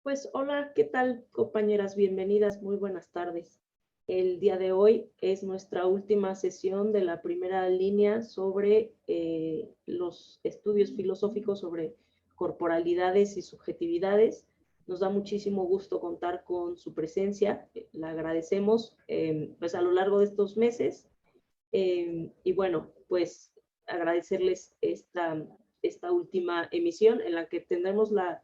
Pues hola, ¿qué tal, compañeras? Bienvenidas, muy buenas tardes. El día de hoy es nuestra última sesión de la primera línea sobre los estudios filosóficos sobre corporalidades y subjetividades. Nos da muchísimo gusto contar con su presencia, la agradecemos pues a lo largo de estos meses y bueno, pues agradecerles esta última emisión en la que tendremos la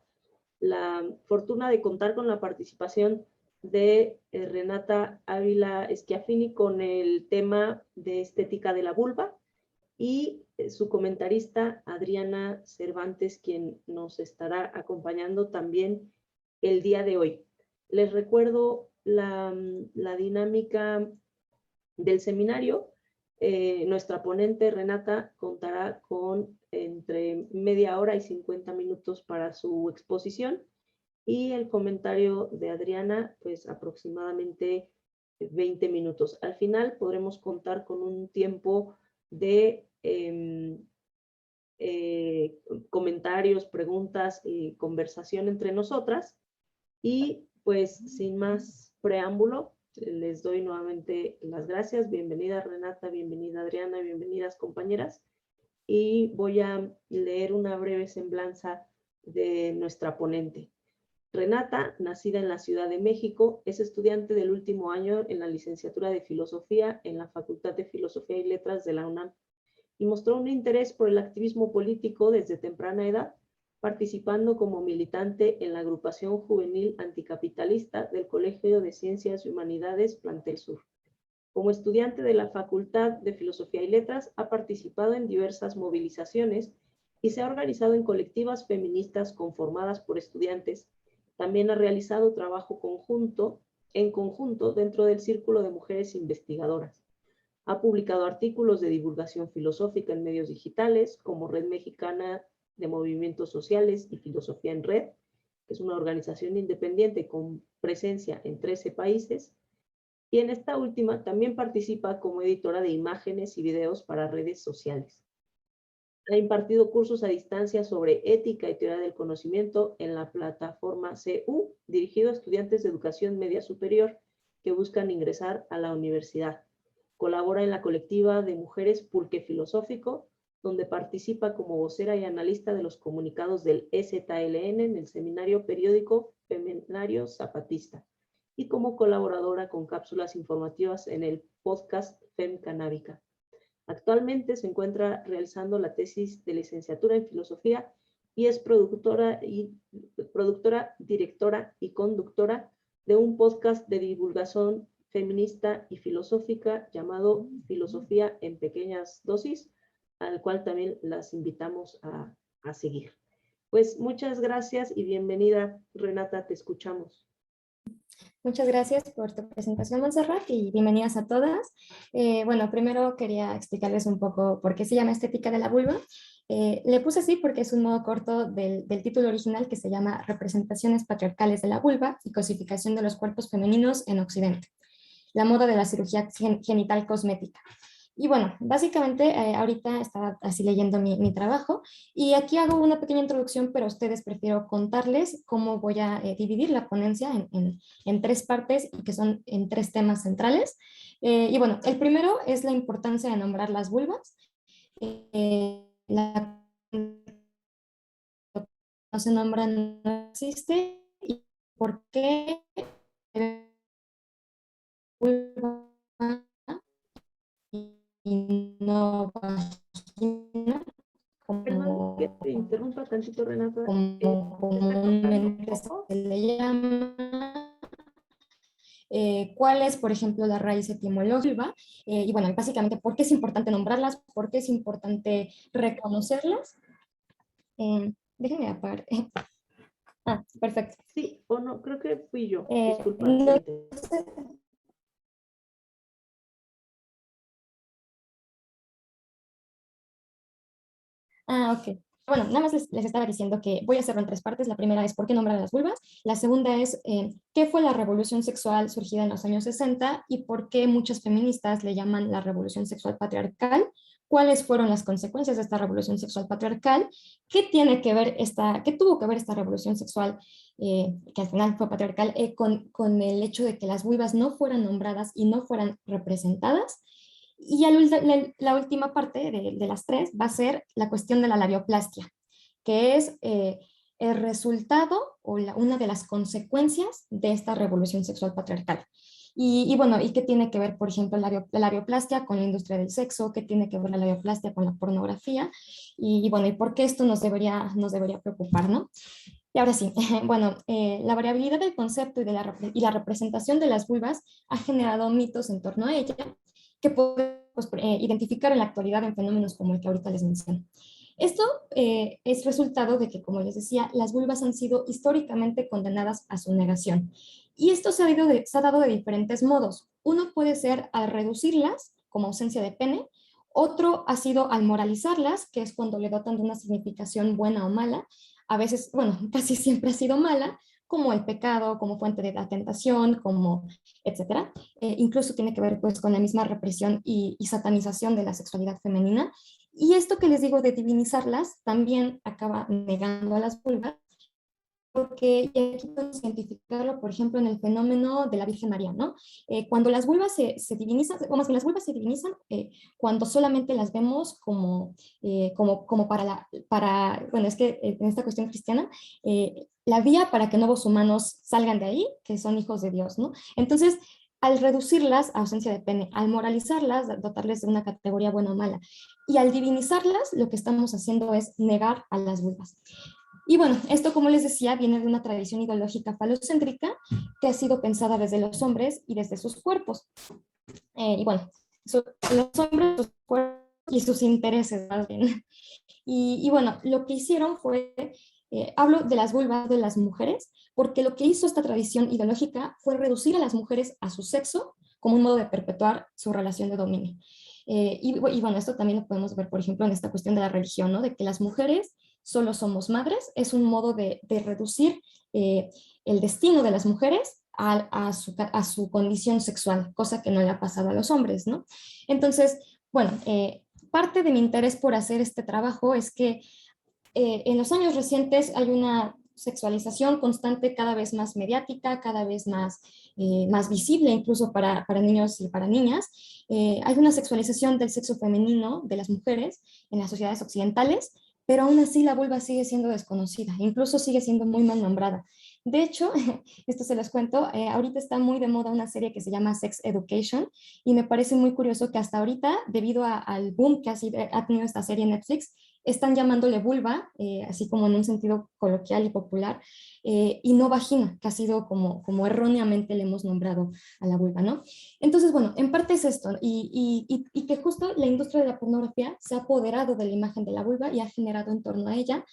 fortuna de contar con la participación de Renata Ávila Schiaffini con el tema de estética de la vulva y su comentarista Adriana Cervantes, quien nos estará acompañando también el día de hoy. Les recuerdo la dinámica del seminario. Nuestra ponente Renata contará con entre media hora y 50 minutos para su exposición y el comentario de Adriana, pues aproximadamente 20 minutos. Al final podremos contar con un tiempo de comentarios, preguntas y conversación entre nosotras. Y pues sin más preámbulo, les doy nuevamente las gracias. Bienvenida Renata, bienvenida Adriana, bienvenidas compañeras. Y voy a leer una breve semblanza de nuestra ponente. Renata, nacida en la Ciudad de México, es estudiante del último año en la licenciatura de Filosofía en la Facultad de Filosofía y Letras de la UNAM y mostró un interés por el activismo político desde temprana edad, participando como militante en la agrupación juvenil anticapitalista del Colegio de Ciencias y Humanidades Plantel Sur. Como estudiante de la Facultad de Filosofía y Letras, ha participado en diversas movilizaciones y se ha organizado en colectivas feministas conformadas por estudiantes. También ha realizado trabajo en conjunto dentro del Círculo de Mujeres Investigadoras. Ha publicado artículos de divulgación filosófica en medios digitales como Red Mexicana de Movimientos Sociales y Filosofía en Red, que es una organización independiente con presencia en 13 países, y en esta última también participa como editora de imágenes y videos para redes sociales. Ha impartido cursos a distancia sobre ética y teoría del conocimiento en la plataforma CU, dirigido a estudiantes de educación media superior que buscan ingresar a la universidad. Colabora en la colectiva de mujeres Pulque Filosófico, donde participa como vocera y analista de los comunicados del EZLN en el seminario periódico Femenario Zapatista y como colaboradora con cápsulas informativas en el podcast Fem Canábica. Actualmente se encuentra realizando la tesis de licenciatura en filosofía y es productora, directora y conductora de un podcast de divulgación feminista y filosófica llamado Filosofía en Pequeñas Dosis, al cual también las invitamos a seguir. Pues muchas gracias y bienvenida, Renata, te escuchamos. Muchas gracias por tu presentación, Montserrat, y bienvenidas a todas. Bueno, primero quería explicarles un poco por qué se llama Estética de la Vulva. Le puse así porque es un modo corto del título original que se llama Representaciones patriarcales de la vulva y cosificación de los cuerpos femeninos en Occidente, la moda de la cirugía genital cosmética. Y bueno, básicamente ahorita estaba así leyendo mi trabajo y aquí hago una pequeña introducción, pero a ustedes prefiero contarles cómo voy a dividir la ponencia en tres partes y que son en tres temas centrales. Y bueno, el primero es la importancia de nombrar las vulvas. No se nombra, no existe, y por qué vulva y no vagina, Perdón que te como, interrumpa tantito, Renata. como Se está cortando un comúnmente poco. se le llama. ¿Cuál es, por ejemplo, la raíz etimológica? Y bueno, básicamente, ¿por qué es importante nombrarlas? ¿Por qué es importante reconocerlas? Déjenme apagar. Perfecto. Sí, o no, creo que fui yo. Disculpa, se No sé. Ok. Bueno, nada más les estaba diciendo que voy a hacerlo en tres partes. La primera es por qué nombrar a las vulvas. La segunda es qué fue la revolución sexual surgida en los años 60 y por qué muchas feministas le llaman la revolución sexual patriarcal, cuáles fueron las consecuencias de esta revolución sexual patriarcal, qué tuvo que ver esta revolución sexual, que al final fue patriarcal, con el hecho de que las vulvas no fueran nombradas y no fueran representadas. Y la última parte de las tres va a ser la cuestión de la labioplastia, que es el resultado o una de las consecuencias de esta revolución sexual patriarcal. Bueno, ¿y qué tiene que ver, por ejemplo, la labioplastia con la industria del sexo? ¿Qué tiene que ver la labioplastia con la pornografía? Bueno, ¿y por qué esto nos debería preocupar, no? Y ahora sí, bueno, la variabilidad del concepto y la representación de las vulvas ha generado mitos en torno a ella que podemos identificar en la actualidad en fenómenos como el que ahorita les menciono. Esto es resultado de que, como les decía, las vulvas han sido históricamente condenadas a su negación. Y esto se ha dado de diferentes modos. Uno puede ser al reducirlas, como ausencia de pene. Otro ha sido al moralizarlas, que es cuando le dotan de una significación buena o mala. A veces, bueno, casi siempre ha sido mala, como el pecado, como fuente de la tentación, como etcétera. Incluso tiene que ver pues con la misma represión y satanización de la sexualidad femenina. Y esto que les digo de divinizarlas también acaba negando a las vulvas, porque y aquí podemos identificarlo, por ejemplo, en el fenómeno de la Virgen María, ¿no? Cuando las vulvas se divinizan, o más bien las vulvas se divinizan cuando solamente las vemos como bueno, es que en esta cuestión cristiana, la vía para que nuevos humanos salgan de ahí, que son hijos de Dios, ¿no? Entonces, al reducirlas a ausencia de pene, al moralizarlas, dotarles de una categoría buena o mala, y al divinizarlas, lo que estamos haciendo es negar a las vulvas. Y bueno, esto, como les decía, viene de una tradición ideológica falocéntrica que ha sido pensada desde los hombres y desde sus cuerpos. Y bueno, los hombres, sus cuerpos y sus intereses, más bien. Y bueno, lo que hicieron fue, hablo de las vulvas de las mujeres, porque lo que hizo esta tradición ideológica fue reducir a las mujeres a su sexo como un modo de perpetuar su relación de dominio. Y bueno, esto también lo podemos ver, por ejemplo, en esta cuestión de la religión, ¿no? De que las mujeres solo somos madres, es un modo de reducir el destino de las mujeres a su condición sexual, cosa que no le ha pasado a los hombres, ¿no? Entonces, bueno, parte de mi interés por hacer este trabajo es que en los años recientes hay una sexualización constante, cada vez más mediática, cada vez más visible, incluso para niños y para niñas. Hay una sexualización del sexo femenino de las mujeres en las sociedades occidentales, pero aún así la vulva sigue siendo desconocida, incluso sigue siendo muy mal nombrada. De hecho, esto se los cuento, ahorita está muy de moda una serie que se llama Sex Education y me parece muy curioso que hasta ahorita, debido al boom que ha tenido esta serie en Netflix, están llamándole vulva, así como en un sentido coloquial y popular, y no vagina, que ha sido como erróneamente le hemos nombrado a la vulva, ¿no? Entonces, bueno, en parte es esto, y que justo la industria de la pornografía se ha apoderado de la imagen de la vulva y ha generado en torno a ella,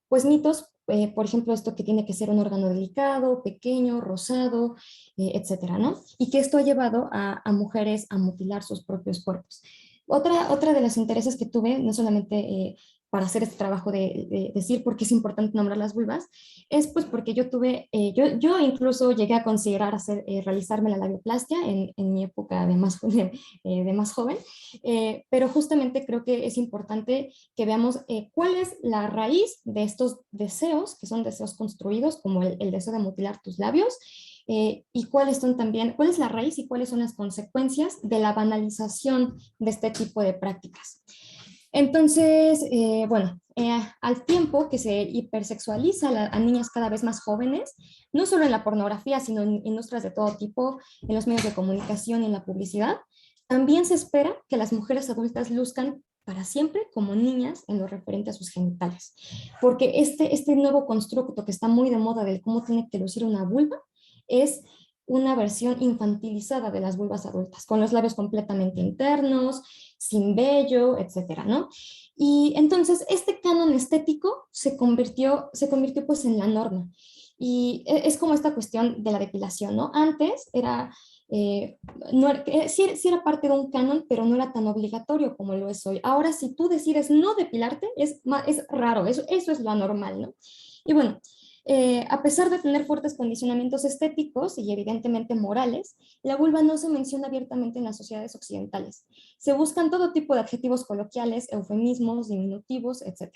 pues mitos, por ejemplo, esto que tiene que ser un órgano delicado, pequeño, rosado, etcétera, ¿no? Y que esto ha llevado a mujeres a mutilar sus propios cuerpos. Otra de los intereses que tuve, no solamente para hacer este trabajo de decir por qué es importante nombrar las vulvas, es pues porque yo incluso llegué a considerar realizarme la labioplastia en mi época de más joven, pero justamente creo que es importante que veamos cuál es la raíz de estos deseos, que son deseos construidos, como el deseo de mutilar tus labios, y cuál es la raíz y cuáles son las consecuencias de la banalización de este tipo de prácticas. Entonces, bueno, al tiempo que se hipersexualiza a niñas cada vez más jóvenes, no solo en la pornografía, sino en industrias de todo tipo, en los medios de comunicación y en la publicidad, también se espera que las mujeres adultas luzcan para siempre como niñas en lo referente a sus genitales. Porque este nuevo constructo que está muy de moda de cómo tiene que lucir una vulva es una versión infantilizada de las vulvas adultas, con los labios completamente internos, sin vello, etcétera, ¿no? Y entonces este canon estético se convirtió pues en la norma. Y es como esta cuestión de la depilación, ¿no? Antes era, no era, sí era parte de un canon, pero no era tan obligatorio como lo es hoy. Ahora, si tú decides no depilarte, es raro, eso es lo anormal, ¿no? Y bueno, A pesar de tener fuertes condicionamientos estéticos y evidentemente morales, la vulva no se menciona abiertamente en las sociedades occidentales. Se buscan todo tipo de adjetivos coloquiales, eufemismos, diminutivos, etc.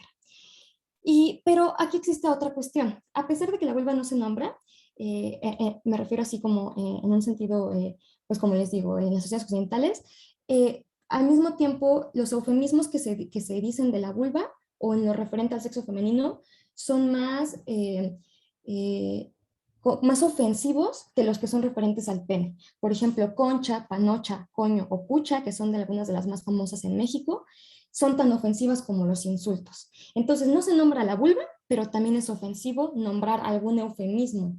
Pero aquí existe otra cuestión. A pesar de que la vulva no se nombra, me refiero así como en un sentido, pues como les digo, en las sociedades occidentales, al mismo tiempo los eufemismos que se dicen de la vulva o en lo referente al sexo femenino son eh, más ofensivos que los que son referentes al pene. Por ejemplo, concha, panocha, coño o pucha, que son de algunas de las más famosas en México, son tan ofensivas como los insultos. Entonces no se nombra la vulva, pero también es ofensivo nombrar algún eufemismo.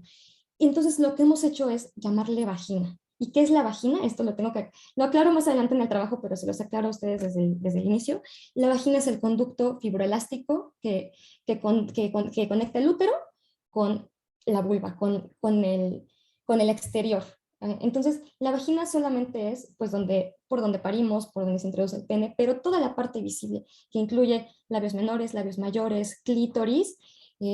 Entonces lo que hemos hecho es llamarle vagina. ¿Y qué es la vagina? Esto lo aclaro más adelante en el trabajo, pero se los aclaro a ustedes desde el inicio. La vagina es el conducto fibroelástico que conecta el útero con la vulva, con el exterior. Entonces, la vagina solamente es pues, por donde parimos, por donde se introduce el pene, pero toda la parte visible, que incluye labios menores, labios mayores, clítoris,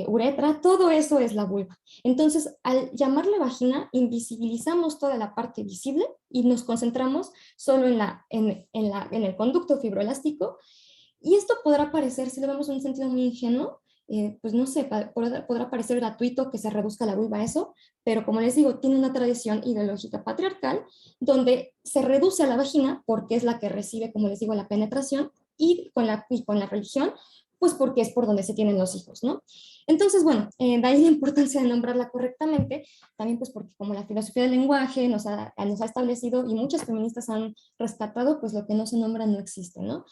uretra, todo eso es la vulva. Entonces, al llamarle vagina, invisibilizamos toda la parte visible y nos concentramos solo en el conducto fibroelástico. Y esto podrá parecer, si lo vemos en un sentido muy ingenuo, pues no sé, podrá parecer gratuito que se reduzca la vulva a eso, pero como les digo, tiene una tradición ideológica patriarcal donde se reduce a la vagina porque es la que recibe, como les digo, la penetración y con la religión, pues porque es por donde se tienen los hijos, ¿no? Entonces, bueno, de ahí la importancia de nombrarla correctamente, también pues porque como la filosofía del lenguaje nos ha establecido y muchas feministas han rescatado, pues lo que no se nombra no existe, ¿no?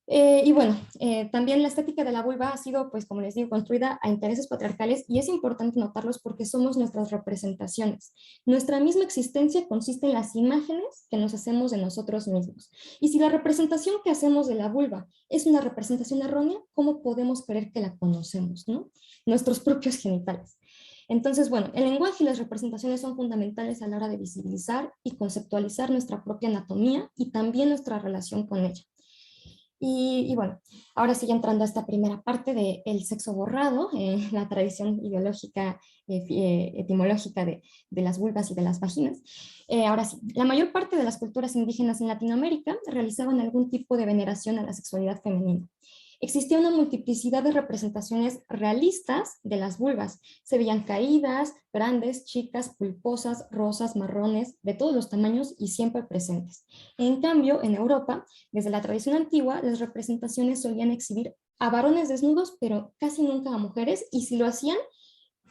Y bueno, también la estética de la vulva ha sido, pues como les digo, construida a intereses patriarcales y es importante notarlos porque somos nuestras representaciones. Nuestra misma existencia consiste en las imágenes que nos hacemos de nosotros mismos. Y si la representación que hacemos de la vulva es una representación errónea, ¿cómo podemos creer que la conocemos, no? Nuestros propios genitales. Entonces, bueno, el lenguaje y las representaciones son fundamentales a la hora de visibilizar y conceptualizar nuestra propia anatomía y también nuestra relación con ella. Y bueno, ahora sí ya entrando a esta primera parte del sexo borrado, la tradición ideológica, etimológica de las vulvas y de las vaginas. Ahora sí, la mayor parte de las culturas indígenas en Latinoamérica realizaban algún tipo de veneración a la sexualidad femenina. Existía una multiplicidad de representaciones realistas de las vulvas. Se veían caídas, grandes, chicas, pulposas, rosas, marrones, de todos los tamaños y siempre presentes. En cambio, en Europa, desde la tradición antigua, las representaciones solían exhibir a varones desnudos, pero casi nunca a mujeres, y si lo hacían,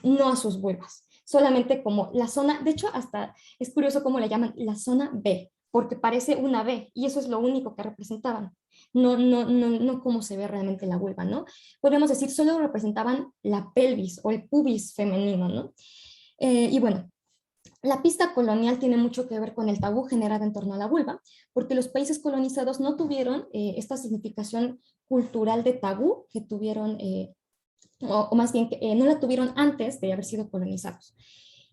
no a sus vulvas, solamente como la zona, de hecho, hasta es curioso cómo le llaman la zona B, porque parece una B, y eso es lo único que representaban. No cómo se ve realmente la vulva, ¿no? Podríamos decir, solo representaban la pelvis o el pubis femenino, ¿no? Y bueno, la pista colonial tiene mucho que ver con el tabú generado en torno a la vulva, porque los países colonizados no tuvieron esta significación cultural de tabú que tuvieron, o más bien que no la tuvieron antes de haber sido colonizados.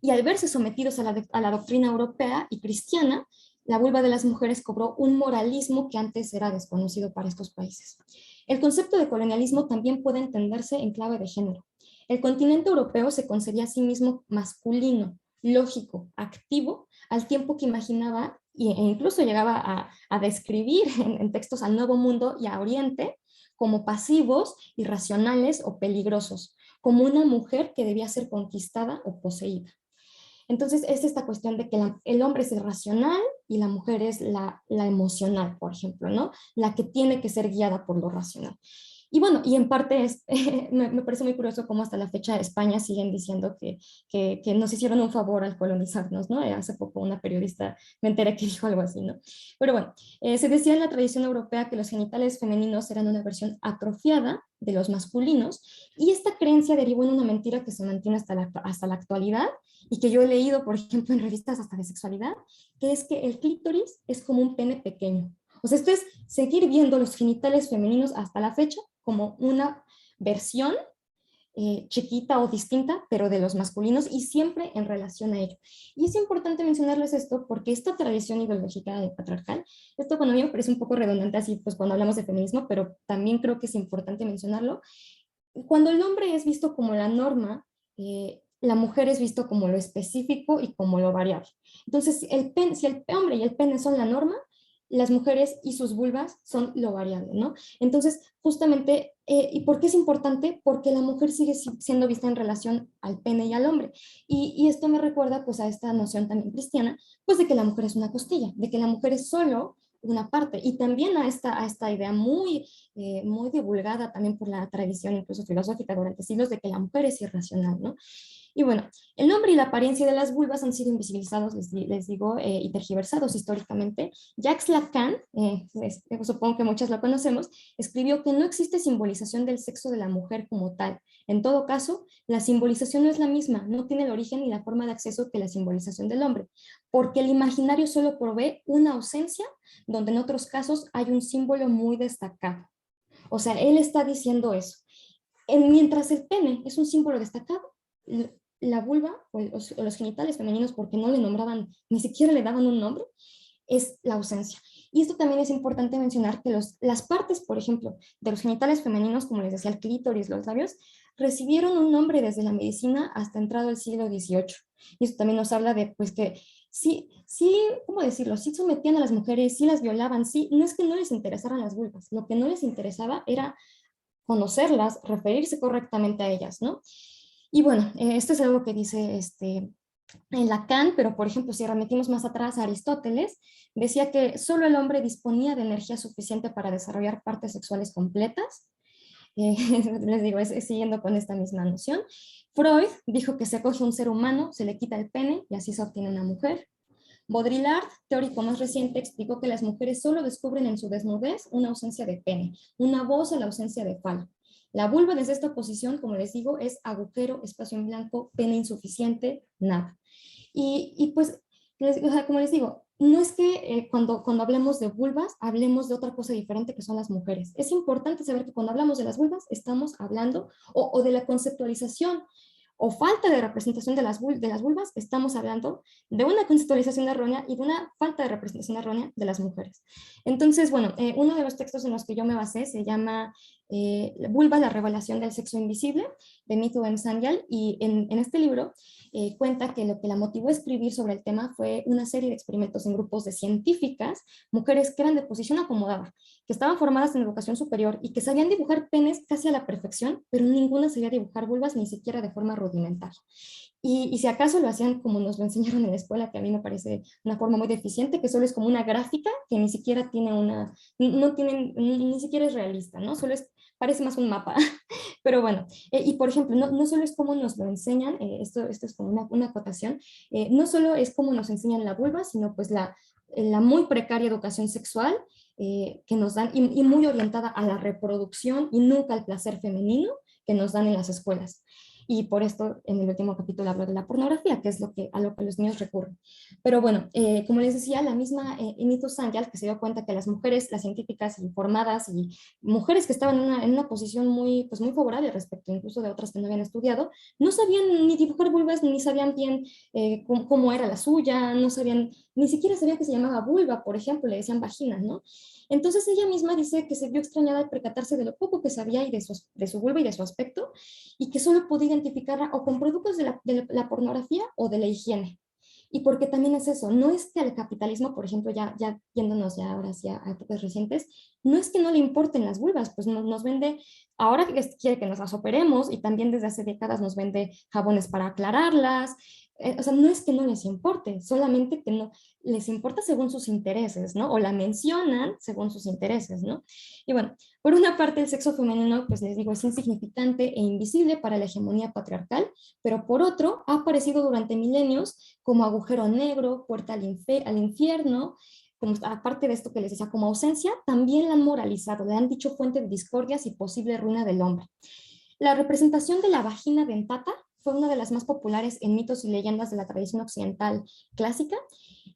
Y al verse sometidos a la doctrina europea y cristiana, la vulva de las mujeres cobró un moralismo que antes era desconocido para estos países. El concepto de colonialismo también puede entenderse en clave de género. El continente europeo se concebía a sí mismo masculino, lógico, activo, al tiempo que imaginaba e incluso llegaba a describir en textos al Nuevo Mundo y a Oriente como pasivos, irracionales o peligrosos, como una mujer que debía ser conquistada o poseída. Entonces es esta cuestión de que el hombre es el racional y la mujer es la emocional, por ejemplo, ¿no? La que tiene que ser guiada por lo racional. Y bueno, y en parte me parece muy curioso cómo hasta la fecha España siguen diciendo que nos hicieron un favor al colonizarnos, ¿no? Hace poco una periodista me enteré que dijo algo así, ¿no? Pero bueno, se decía en la tradición europea que los genitales femeninos eran una versión atrofiada de los masculinos y esta creencia derivó en una mentira que se mantiene hasta la actualidad y que yo he leído, por ejemplo, en revistas hasta de sexualidad, que es que el clítoris es como un pene pequeño. O sea, esto es seguir viendo los genitales femeninos hasta la fecha como una versión chiquita o distinta, pero de los masculinos y siempre en relación a ello. Y es importante mencionarles esto porque esta tradición ideológica patriarcal, esto cuando a mí me parece un poco redundante así, pues cuando hablamos de feminismo, pero también creo que es importante mencionarlo, cuando el hombre es visto como la norma la mujer es visto como lo específico y como lo variable. Entonces, si el hombre y el pene son la norma, las mujeres y sus vulvas son lo variable, ¿no? Entonces, justamente, ¿y por qué es importante? Porque la mujer sigue siendo vista en relación al pene y al hombre. Y esto me recuerda pues a esta noción también cristiana, pues de que la mujer es una costilla, de que la mujer es solo una parte, y también a esta idea muy divulgada también por la tradición incluso filosófica durante siglos de que la mujer es irracional, ¿no? Y bueno, el nombre y la apariencia de las vulvas han sido invisibilizados, les digo, y tergiversados históricamente. Jacques Lacan, supongo que muchas lo conocemos, escribió que no existe simbolización del sexo de la mujer como tal. En todo caso, la simbolización no es la misma, no tiene el origen ni la forma de acceso que la simbolización del hombre, porque el imaginario solo provee una ausencia donde en otros casos hay un símbolo muy destacado. O sea, él está diciendo eso. Mientras el pene es un símbolo destacado, la vulva o los genitales femeninos, porque no le nombraban, ni siquiera le daban un nombre, es la ausencia. Y esto también es importante mencionar que las partes, por ejemplo, de los genitales femeninos, como les decía, el clítoris, los labios, recibieron un nombre desde la medicina hasta entrado el siglo XVIII. Y esto también nos habla de, pues, que sí, ¿cómo decirlo? Sí sometían a las mujeres, sí las violaban, sí, no es que no les interesaran las vulvas, lo que no les interesaba era conocerlas, referirse correctamente a ellas, ¿no? Y bueno, esto es algo que dice en Lacan, pero por ejemplo, si remitimos más atrás a Aristóteles, decía que solo el hombre disponía de energía suficiente para desarrollar partes sexuales completas. Les digo, es siguiendo con esta misma noción. Freud dijo que se coge un ser humano, se le quita el pene y así se obtiene una mujer. Baudrillard, teórico más reciente, explicó que las mujeres solo descubren en su desnudez una ausencia de pene, una voz a la ausencia de falo. La vulva desde esta posición, como les digo, es agujero, espacio en blanco, pene insuficiente, nada. Y pues, o sea, como les digo, no es que cuando hablemos de vulvas, hablemos de otra cosa diferente que son las mujeres. Es importante saber que cuando hablamos de las vulvas, estamos hablando o de la conceptualización o falta de representación de las vulvas, estamos hablando de una conceptualización errónea y de una falta de representación errónea de las mujeres. Entonces, bueno, uno de los textos en los que yo me basé se llama Vulva, la revelación del sexo invisible, de Mithu M. Sanyal, y en este libro cuenta que lo que la motivó a escribir sobre el tema fue una serie de experimentos en grupos de científicas, mujeres que eran de posición acomodada, que estaban formadas en educación superior y que sabían dibujar penes casi a la perfección, pero ninguna sabía dibujar vulvas ni siquiera de forma rudimental. Y si acaso lo hacían como nos lo enseñaron en la escuela, que a mí me parece una forma muy deficiente, que solo es como una gráfica que ni siquiera tiene no tiene, ni siquiera es realista, ¿no? Solo parece más un mapa. Pero bueno, y por ejemplo, no solo es como nos lo enseñan, esto es como una acotación, no solo es como nos enseñan la vulva, sino pues la muy precaria educación sexual que nos dan, y muy orientada a la reproducción y nunca al placer femenino que nos dan en las escuelas. Y por esto en el último capítulo hablo de la pornografía, que es a lo que los niños recurren. Pero bueno, como les decía, la misma Mithu Sanyal, que se dio cuenta que las mujeres, las científicas informadas y mujeres que estaban en una posición pues muy favorable respecto incluso de otras que no habían estudiado, no sabían ni dibujar vulvas, ni sabían bien cómo era la suya, no sabían, ni siquiera sabían que se llamaba vulva, por ejemplo, le decían vagina, ¿no? Entonces ella misma dice que se vio extrañada al percatarse de lo poco que sabía y de su vulva y de su aspecto, y que solo podía identificarla o con productos de la pornografía o de la higiene. Y porque también es eso, no es que al capitalismo, por ejemplo, ya yéndonos ya ahora hacia épocas recientes, no es que no le importen las vulvas, pues nos vende, ahora que quiere que nos las operemos, y también desde hace décadas nos vende jabones para aclararlas, o sea, no es que no les importe, solamente que no les importa según sus intereses, ¿no? O la mencionan según sus intereses, ¿no? Y bueno, por una parte el sexo femenino, pues les digo, es insignificante e invisible para la hegemonía patriarcal, pero por otro ha aparecido durante milenios como agujero negro, puerta al infierno, como, aparte de esto que les decía como ausencia, también la han moralizado, le han dicho fuente de discordias y posible ruina del hombre. La representación de la vagina dentata fue una de las más populares en mitos y leyendas de la tradición occidental clásica,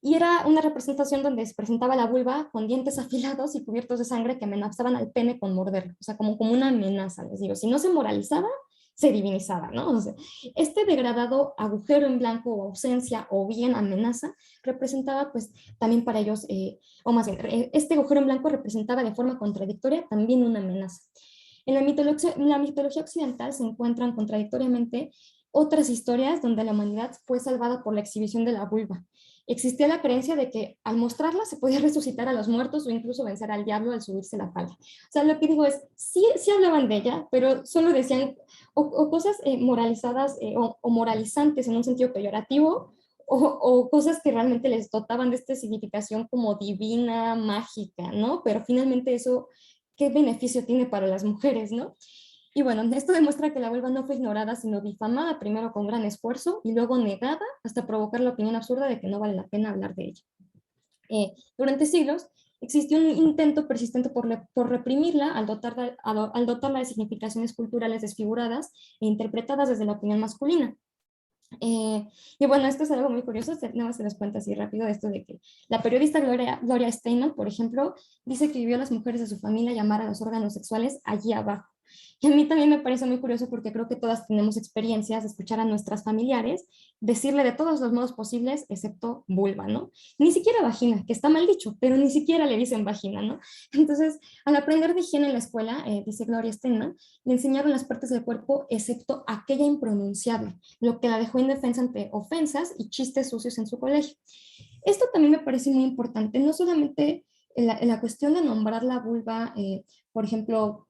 y era una representación donde se presentaba la vulva con dientes afilados y cubiertos de sangre que amenazaban al pene con morderlo, o sea, como una amenaza, les digo, si no se moralizaba, se divinizaba, ¿no? O sea, este degradado agujero en blanco o ausencia o bien amenaza representaba pues también para ellos, o más bien, este agujero en blanco representaba de forma contradictoria también una amenaza. En la mitología occidental se encuentran contradictoriamente otras historias donde la humanidad fue salvada por la exhibición de la vulva. Existía la creencia de que al mostrarla se podía resucitar a los muertos o incluso vencer al diablo al subirse la falda. O sea, lo que digo es, sí hablaban de ella, pero solo decían o cosas moralizadas o moralizantes en un sentido peyorativo, o cosas que realmente les dotaban de esta significación como divina, mágica, ¿no? Pero finalmente eso, ¿qué beneficio tiene para las mujeres, no? Y bueno, esto demuestra que la vulva no fue ignorada, sino difamada, primero con gran esfuerzo y luego negada hasta provocar la opinión absurda de que no vale la pena hablar de ella. Durante siglos existió un intento persistente por reprimirla al dotarla de significaciones culturales desfiguradas e interpretadas desde la opinión masculina. Y bueno, esto es algo muy curioso, nada más se les cuento así rápido esto de que la periodista Gloria Steinem, por ejemplo, dice que vio a las mujeres de su familia llamar a los órganos sexuales allí abajo. Y a mí también me parece muy curioso porque creo que todas tenemos experiencias de escuchar a nuestras familiares decirle de todos los modos posibles, excepto vulva, ¿no? Ni siquiera vagina, que está mal dicho, pero ni siquiera le dicen vagina, ¿no? Entonces, al aprender de higiene en la escuela, dice Gloria Steinem, le enseñaron las partes del cuerpo excepto aquella impronunciable, lo que la dejó indefensa ante ofensas y chistes sucios en su colegio. Esto también me parece muy importante, no solamente en la cuestión de nombrar la vulva, por ejemplo,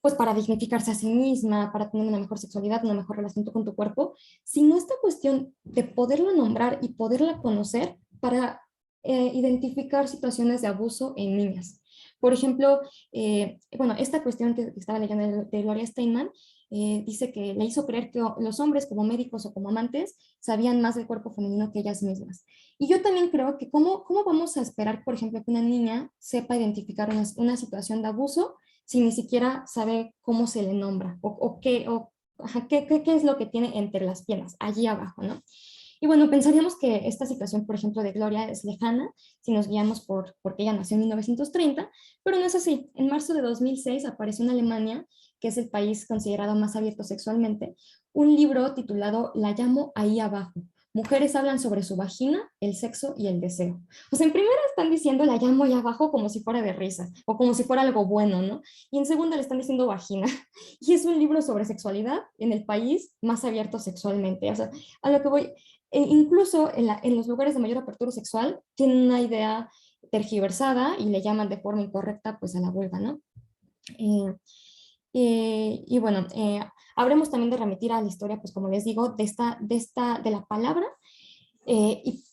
pues para dignificarse a sí misma, para tener una mejor sexualidad, una mejor relación con tu cuerpo, sino esta cuestión de poderla nombrar y poderla conocer para identificar situaciones de abuso en niñas. Por ejemplo, bueno, esta cuestión que estaba leyendo de Gloria Steinem, dice que le hizo creer que los hombres como médicos o como amantes sabían más del cuerpo femenino que ellas mismas. Y yo también creo que cómo vamos a esperar, por ejemplo, que una niña sepa identificar una situación de abuso si ni siquiera sabe cómo se le nombra qué es lo que tiene entre las piernas, allí abajo, ¿no? Y bueno, pensaríamos que esta situación, por ejemplo, de Gloria es lejana si nos guiamos porque ella nació en 1930, pero no es así. En marzo de 2006 apareció en Alemania, que es el país considerado más abierto sexualmente, un libro titulado La llamo ahí abajo. Mujeres hablan sobre su vagina, el sexo y el deseo. O sea, en primera están diciendo la llamo ahí abajo como si fuera de risa o como si fuera algo bueno, ¿no? Y en segunda le están diciendo vagina. Y es un libro sobre sexualidad en el país más abierto sexualmente. O sea, a lo que voy, incluso en los lugares de mayor apertura sexual tienen una idea tergiversada y le llaman de forma incorrecta pues a la vulva, ¿no? Y bueno, habremos también de remitir a la historia, pues como les digo, de la palabra. Y,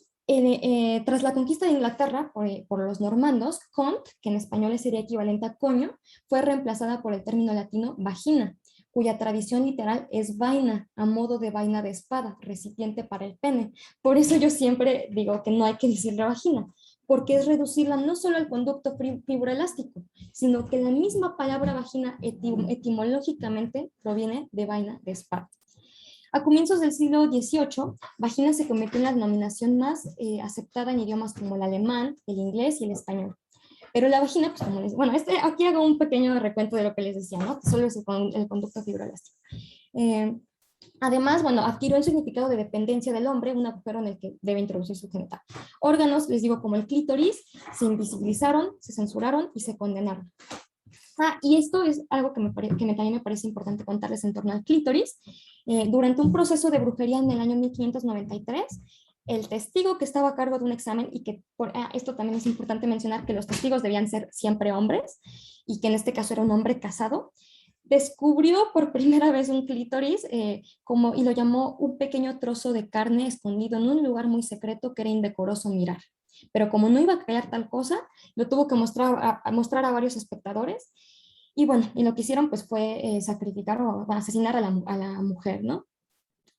tras la conquista de Inglaterra por los normandos, cont, que en español sería equivalente a coño, fue reemplazada por el término latino vagina, cuya tradición literal es vaina, a modo de vaina de espada, recipiente para el pene. Por eso yo siempre digo que no hay que decirle vagina, porque es reducirla no solo al conducto fibroelástico, sino que la misma palabra vagina etimológicamente proviene de vaina de espada. A comienzos del siglo XVIII, vagina se convirtió en la denominación más aceptada en idiomas como el alemán, el inglés y el español. Pero la vagina, pues como les... Bueno, aquí hago un pequeño recuento de lo que les decía, ¿no? Solo es el conducto fibroelástico. Además, bueno, adquirió el significado de dependencia del hombre, un agujero en el que debe introducir su genital. Órganos, les digo, como el clítoris, se invisibilizaron, se censuraron y se condenaron. Y esto es algo que también me parece importante contarles en torno al clítoris. Durante un proceso de brujería en el año 1593, el testigo que estaba a cargo de un examen, y que esto también es importante mencionar que los testigos debían ser siempre hombres, y que en este caso era un hombre casado, descubrió por primera vez un clítoris y lo llamó un pequeño trozo de carne escondido en un lugar muy secreto que era indecoroso mirar. Pero como no iba a creer tal cosa, lo tuvo que mostrar a varios espectadores. Y bueno, y lo que hicieron pues fue sacrificar o asesinar a la mujer, ¿no?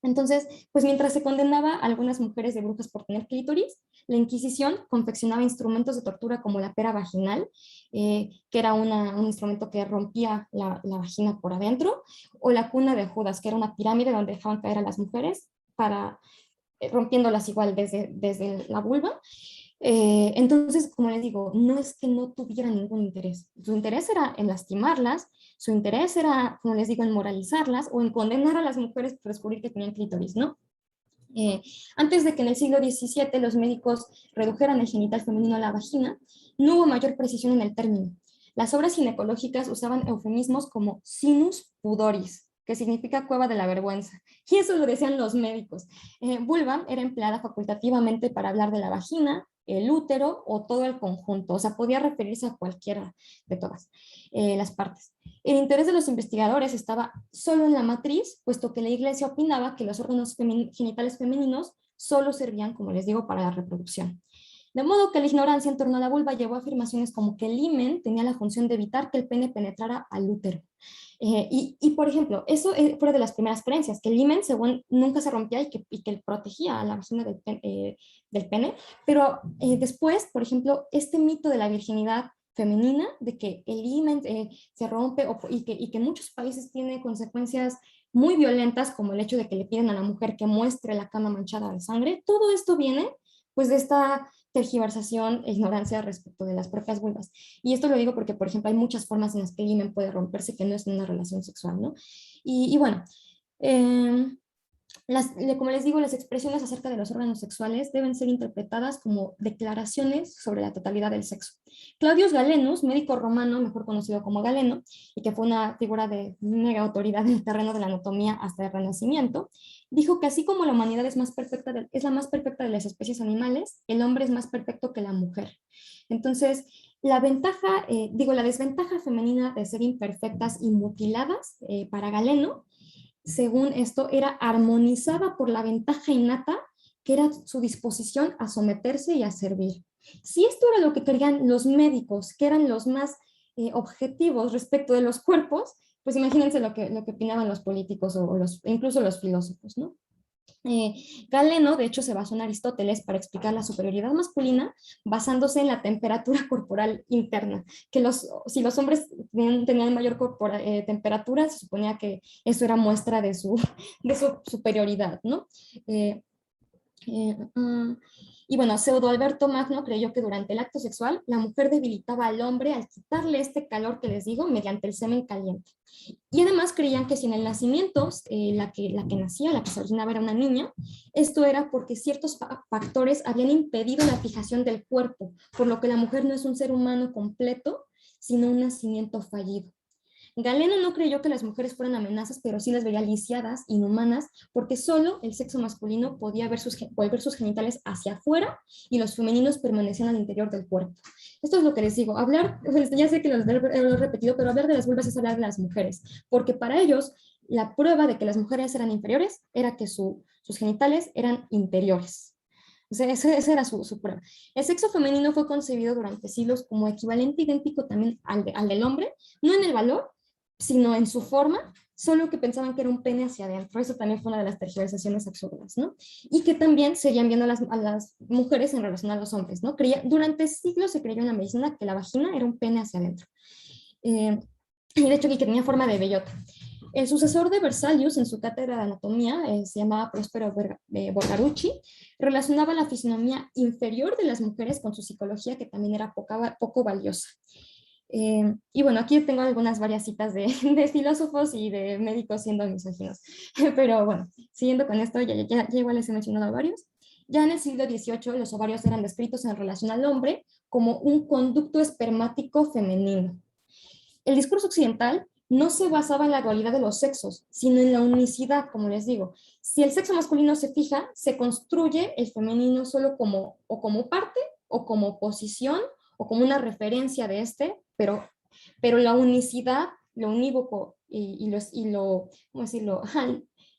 Entonces, pues mientras se condenaba a algunas mujeres de brujas por tener clítoris, la Inquisición confeccionaba instrumentos de tortura como la pera vaginal, que era un instrumento que rompía la vagina por adentro, o la cuna de Judas, que era una pirámide donde dejaban caer a las mujeres rompiéndolas igual desde la vulva. Entonces, como les digo, no es que no tuviera ningún interés. Su interés era en lastimarlas, su interés era, como les digo, en moralizarlas o en condenar a las mujeres por descubrir que tenían clítoris, ¿no? Antes de que en el siglo XVII los médicos redujeran el genital femenino a la vagina, no hubo mayor precisión en el término. Las obras ginecológicas usaban eufemismos como sinus pudoris, que significa cueva de la vergüenza. Y eso lo decían los médicos. Vulva era empleada facultativamente para hablar de la vagina, el útero o todo el conjunto, o sea, podía referirse a cualquiera de todas las partes. El interés de los investigadores estaba solo en la matriz, puesto que la iglesia opinaba que los órganos genitales femeninos solo servían, como les digo, para la reproducción. De modo que la ignorancia en torno a la vulva llevó a afirmaciones como que el himen tenía la función de evitar que el pene penetrara al útero. Por ejemplo, eso fue de las primeras creencias, que el himen, según, nunca se rompía y que protegía a la vagina del pene, pero después, por ejemplo, este mito de la virginidad femenina, de que el himen se rompe y que en muchos países tiene consecuencias muy violentas, como el hecho de que le piden a la mujer que muestre la cama manchada de sangre, todo esto viene pues de esta tergiversación e ignorancia respecto de las propias vulvas. Y esto lo digo porque, por ejemplo, hay muchas formas en las que el himen puede romperse que no es una relación sexual, ¿no? Y bueno, eh, como les digo, las expresiones acerca de los órganos sexuales deben ser interpretadas como declaraciones sobre la totalidad del sexo. Claudius Galenus, médico romano, mejor conocido como Galeno, y que fue una figura de mega autoridad en el terreno de la anatomía hasta el Renacimiento, dijo que así como la humanidad es es la más perfecta de las especies animales, el hombre es más perfecto que la mujer. Entonces, la desventaja femenina de ser imperfectas y mutiladas para Galeno, según esto, era armonizada por la ventaja innata que era su disposición a someterse y a servir. Si esto era lo que querían los médicos, que eran los más objetivos respecto de los cuerpos, pues imagínense lo que opinaban los políticos incluso los filósofos, ¿no? Galeno, de hecho, se basó en Aristóteles para explicar la superioridad masculina basándose en la temperatura corporal interna, que si los hombres tenían mayor temperatura, se suponía que eso era muestra de su, de su superioridad, ¿no? Eh, eh, uh, y bueno, Pseudo Alberto Magno creyó que durante el acto sexual la mujer debilitaba al hombre al quitarle este calor que les digo mediante el semen caliente. Y además creían que si en el nacimiento la que nacía, la que se originaba era una niña, esto era porque ciertos factores habían impedido la fijación del cuerpo, por lo que la mujer no es un ser humano completo, sino un nacimiento fallido. Galeno no creyó que las mujeres fueran amenazas, pero sí las veía lisiadas, inhumanas, porque solo el sexo masculino podía volver sus genitales hacia afuera y los femeninos permanecían al interior del cuerpo. Esto es lo que les digo, ya sé que lo he repetido, pero hablar de las vulvas es hablar de las mujeres, porque para ellos la prueba de que las mujeres eran inferiores era que sus genitales eran interiores. O sea, esa era su prueba. El sexo femenino fue concebido durante siglos como equivalente idéntico también al del hombre, no en el valor, sino en su forma, solo que pensaban que era un pene hacia adentro. Eso también fue una de las tergiversaciones absurdas, ¿no? Y que también seguían viendo a las mujeres en relación a los hombres, ¿no? Durante siglos se creyó en la medicina que la vagina era un pene hacia adentro. Y de hecho que tenía forma de bellota. El sucesor de Berzelius en su cátedra de anatomía, se llamaba Prospero Borgarucci, relacionaba la fisonomía inferior de las mujeres con su psicología, que también era poco valiosa. Y bueno, aquí tengo varias citas de filósofos y de médicos siendo misóginos. Pero bueno, siguiendo con esto, ya igual les he mencionado varios. Ya en el siglo XVIII los ovarios eran descritos en relación al hombre como un conducto espermático femenino. El discurso occidental no se basaba en la dualidad de los sexos, sino en la unicidad, como les digo. Si el sexo masculino se fija, se construye el femenino solo como parte o como posición o como una referencia de pero la unicidad, lo unívoco ¿cómo decirlo?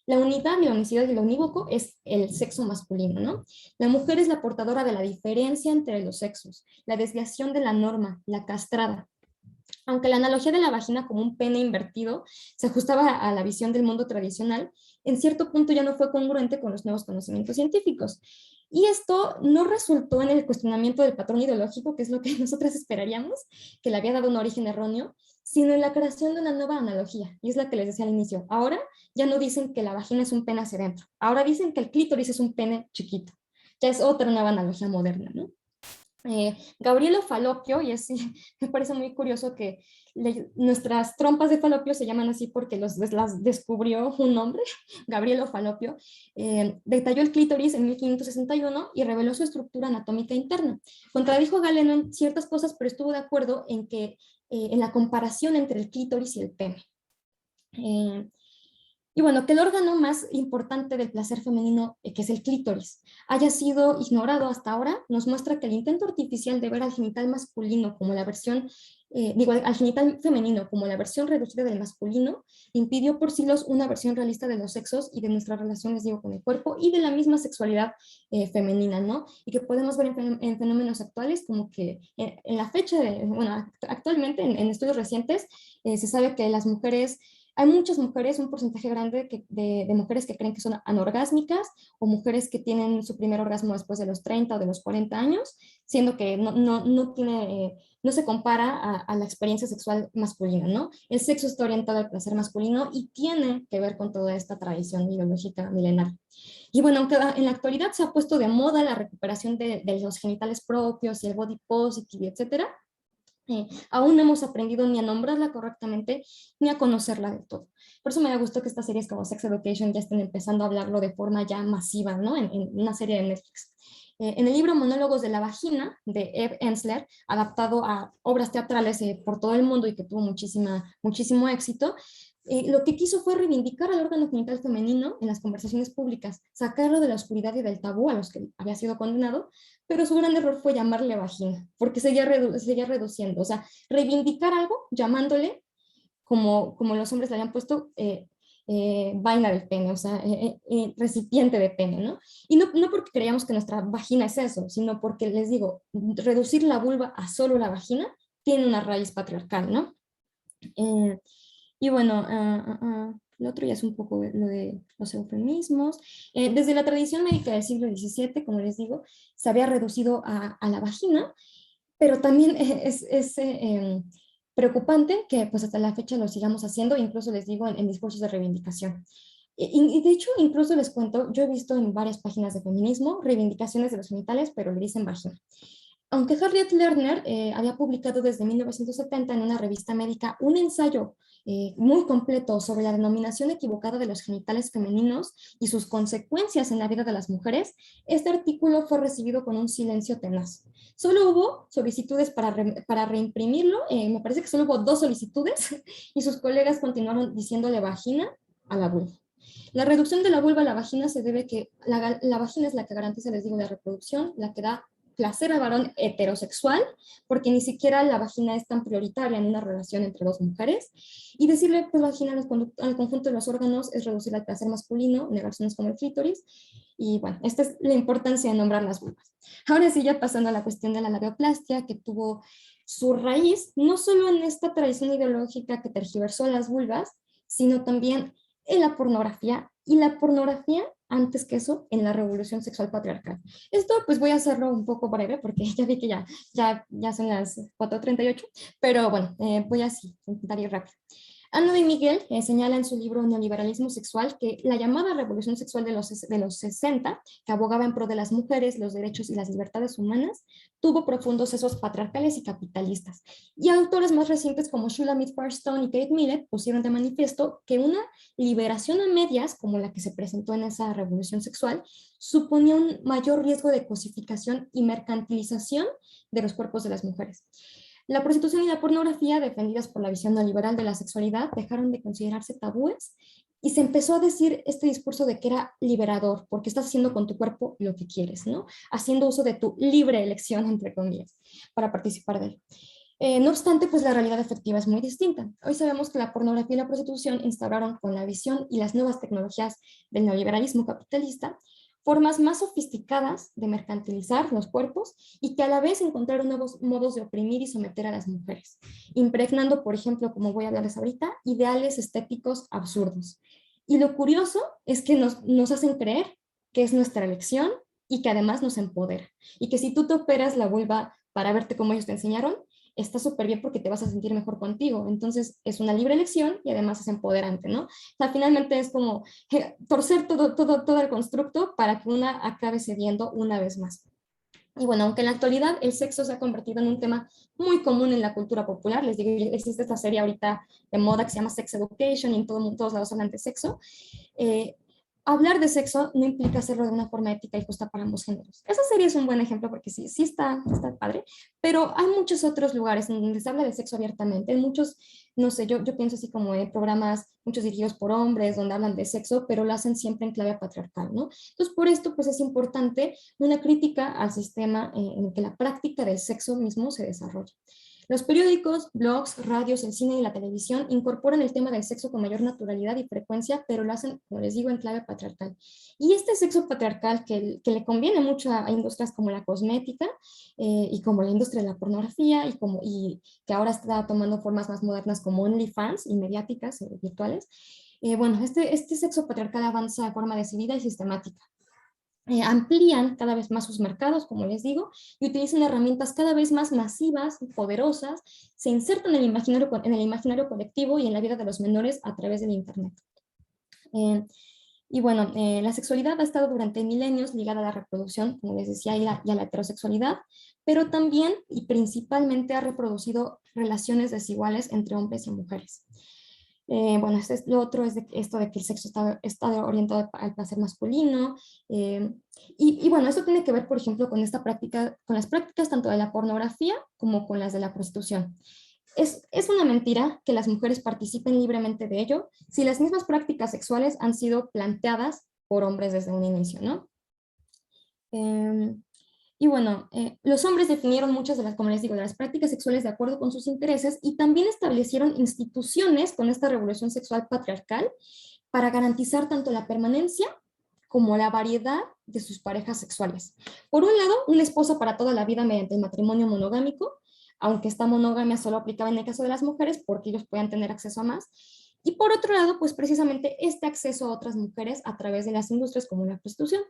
La unidad y la unicidad y lo unívoco es el sexo masculino, ¿no? La mujer es la portadora de la diferencia entre los sexos, la desviación de la norma, la castrada. Aunque la analogía de la vagina como un pene invertido se ajustaba a la visión del mundo tradicional, en cierto punto ya no fue congruente con los nuevos conocimientos científicos. Y esto no resultó en el cuestionamiento del patrón ideológico, que es lo que nosotras esperaríamos, que le había dado un origen erróneo, sino en la creación de una nueva analogía. Y es la que les decía al inicio. Ahora ya no dicen que la vagina es un pene hacia adentro. Ahora dicen que el clítoris es un pene chiquito. Ya es otra nueva analogía moderna, ¿no? Gabrielo Falopio, y así me parece muy curioso que nuestras trompas de falopio se llaman así porque las descubrió un hombre, Gabrielo Falopio, detalló el clítoris en 1561 y reveló su estructura anatómica interna. Contradijo a Galeno en ciertas cosas, pero estuvo de acuerdo en la comparación entre el clítoris y el pene. Y bueno, que el órgano más importante del placer femenino, que es el clítoris, haya sido ignorado hasta ahora, nos muestra que el intento artificial de ver al genital masculino como la versión, al genital femenino como la versión reducida del masculino, impidió por siglos una versión realista de los sexos y de nuestras relaciones, digo, con el cuerpo y de la misma sexualidad femenina, ¿no? Y que podemos ver en fenómenos actuales como que en la fecha, bueno, actualmente en estudios recientes, se sabe que las mujeres, hay muchas mujeres, un porcentaje grande de mujeres que creen que son anorgásmicas o mujeres que tienen su primer orgasmo después de los 30 o de los 40 años, siendo que no tiene, no se compara a la experiencia sexual masculina, ¿no? El sexo está orientado al placer masculino y tiene que ver con toda esta tradición biológica milenaria. Y bueno, aunque en la actualidad se ha puesto de moda la recuperación de los genitales propios y el body positive, etcétera, aún no hemos aprendido ni a nombrarla correctamente ni a conocerla del todo. Por eso me da gusto que estas series como Sex Education ya estén empezando a hablarlo de forma ya masiva, ¿no? En una serie de Netflix. En el libro Monólogos de la Vagina, de Eve Ensler, adaptado a obras teatrales por todo el mundo y que tuvo muchísimo éxito, lo que quiso fue reivindicar al órgano genital femenino en las conversaciones públicas, sacarlo de la oscuridad y del tabú a los que había sido condenado, pero su gran error fue llamarle vagina, porque seguía reduciendo, o sea, reivindicar algo llamándole, como los hombres le habían puesto, vaina del pene, o sea, recipiente de pene, ¿no? Y no porque creíamos que nuestra vagina es eso, sino porque, les digo, reducir la vulva a solo la vagina tiene una raíz patriarcal, ¿no? Y bueno, lo otro ya es un poco lo de los eufemismos. Desde la tradición médica del siglo XVII, como les digo, se había reducido a la vagina, pero también preocupante que pues hasta la fecha lo sigamos haciendo, incluso les digo en discursos de reivindicación. Y de hecho, incluso les cuento, yo he visto en varias páginas de feminismo reivindicaciones de los genitales, pero le dicen vagina. Aunque Harriet Lerner había publicado desde 1970 en una revista médica un ensayo muy completo sobre la denominación equivocada de los genitales femeninos y sus consecuencias en la vida de las mujeres, este artículo fue recibido con un silencio tenaz. Solo hubo solicitudes para reimprimirlo, me parece que solo hubo 2 solicitudes y sus colegas continuaron diciéndole vagina a la vulva. La reducción de la vulva a la vagina se debe a que la vagina es la que garantiza, les digo, la reproducción, la que da placer al varón heterosexual, porque ni siquiera la vagina es tan prioritaria en una relación entre 2 mujeres, y decirle pues vagina al conjunto de los órganos es reducir el placer masculino en relaciones como el clítoris, y bueno, esta es la importancia de nombrar las vulvas. Ahora sí, ya pasando a la cuestión de la labioplastia, que tuvo su raíz no solo en esta tradición ideológica que tergiversó las vulvas, sino también en la pornografía, y la pornografía antes que eso en la revolución sexual patriarcal. Esto pues voy a hacerlo un poco breve porque ya vi que ya son las 4:38, pero bueno, voy así, intentar ir rápido. Anna de Miguel señala en su libro Neoliberalismo Sexual que la llamada revolución sexual de los 60, que abogaba en pro de las mujeres, los derechos y las libertades humanas, tuvo profundos sesos patriarcales y capitalistas. Y autores más recientes como Shulamit Firestone y Kate Millett pusieron de manifiesto que una liberación a medias, como la que se presentó en esa revolución sexual, suponía un mayor riesgo de cosificación y mercantilización de los cuerpos de las mujeres. La prostitución y la pornografía, defendidas por la visión neoliberal de la sexualidad, dejaron de considerarse tabúes y se empezó a decir este discurso de que era liberador, porque estás haciendo con tu cuerpo lo que quieres, ¿no? Haciendo uso de tu libre elección, entre comillas, para participar de él. No obstante, pues la realidad efectiva es muy distinta. Hoy sabemos que la pornografía y la prostitución instauraron con la visión y las nuevas tecnologías del neoliberalismo capitalista formas más sofisticadas de mercantilizar los cuerpos y que a la vez encontraron nuevos modos de oprimir y someter a las mujeres, impregnando, por ejemplo, como voy a hablarles ahorita, ideales estéticos absurdos. Y lo curioso es que nos hacen creer que es nuestra elección y que además nos empodera. Y que si tú te operas la vulva para verte como ellos te enseñaron, está súper bien porque te vas a sentir mejor contigo. Entonces es una libre elección y además es empoderante, ¿no? O sea, finalmente es como torcer todo el constructo para que una acabe cediendo una vez más. Y bueno, aunque en la actualidad el sexo se ha convertido en un tema muy común en la cultura popular, les digo, existe esta serie ahorita de moda que se llama Sex Education y en todos lados hablan de sexo, hablar de sexo no implica hacerlo de una forma ética y justa para ambos géneros. Esa serie es un buen ejemplo porque sí, está padre, pero hay muchos otros lugares en donde se habla de sexo abiertamente, en muchos, no sé, yo pienso así como en programas, muchos dirigidos por hombres, donde hablan de sexo, pero lo hacen siempre en clave patriarcal, ¿no? Entonces, por esto, pues es importante una crítica al sistema en el que la práctica del sexo mismo se desarrolla. Los periódicos, blogs, radios, el cine y la televisión incorporan el tema del sexo con mayor naturalidad y frecuencia, pero lo hacen, como les digo, en clave patriarcal. Y este sexo patriarcal que le conviene mucho a industrias como la cosmética y como la industria de la pornografía y que ahora está tomando formas más modernas como OnlyFans y mediáticas virtuales, bueno, este sexo patriarcal avanza de forma decidida y sistemática. Amplían cada vez más sus mercados, como les digo, y utilizan herramientas cada vez más masivas y poderosas, se insertan en el imaginario colectivo y en la vida de los menores a través del Internet. Y bueno, la sexualidad ha estado durante milenios ligada a la reproducción, como les decía, y a la heterosexualidad, pero también y principalmente ha reproducido relaciones desiguales entre hombres y mujeres. Bueno, lo otro es esto de que el sexo está orientado al placer masculino. Y bueno, esto tiene que ver, por ejemplo, con con las prácticas tanto de la pornografía como con las de la prostitución. Es una mentira que las mujeres participen libremente de ello si las mismas prácticas sexuales han sido planteadas por hombres desde un inicio, ¿no? Y bueno, los hombres definieron muchas de las, como les digo, de las prácticas sexuales de acuerdo con sus intereses y también establecieron instituciones con esta revolución sexual patriarcal para garantizar tanto la permanencia como la variedad de sus parejas sexuales. Por un lado, una esposa para toda la vida mediante el matrimonio monogámico, aunque esta monogamia solo aplicaba en el caso de las mujeres porque ellos podían tener acceso a más. Y por otro lado, pues precisamente este acceso a otras mujeres a través de las industrias como la prostitución.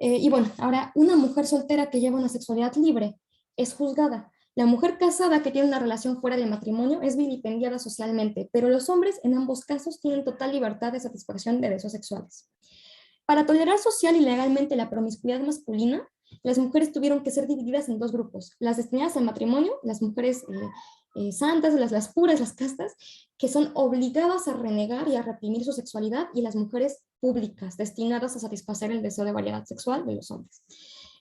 Y bueno, ahora una mujer soltera que lleva una sexualidad libre es juzgada. La mujer casada que tiene una relación fuera del matrimonio es vilipendiada socialmente, pero los hombres en ambos casos tienen total libertad de satisfacción de deseos sexuales. Para tolerar social y legalmente la promiscuidad masculina, las mujeres tuvieron que ser divididas en dos grupos, las destinadas al matrimonio, las mujeres santas, las puras, las castas, que son obligadas a renegar y a reprimir su sexualidad, y las mujeres públicas, destinadas a satisfacer el deseo de variedad sexual de los hombres.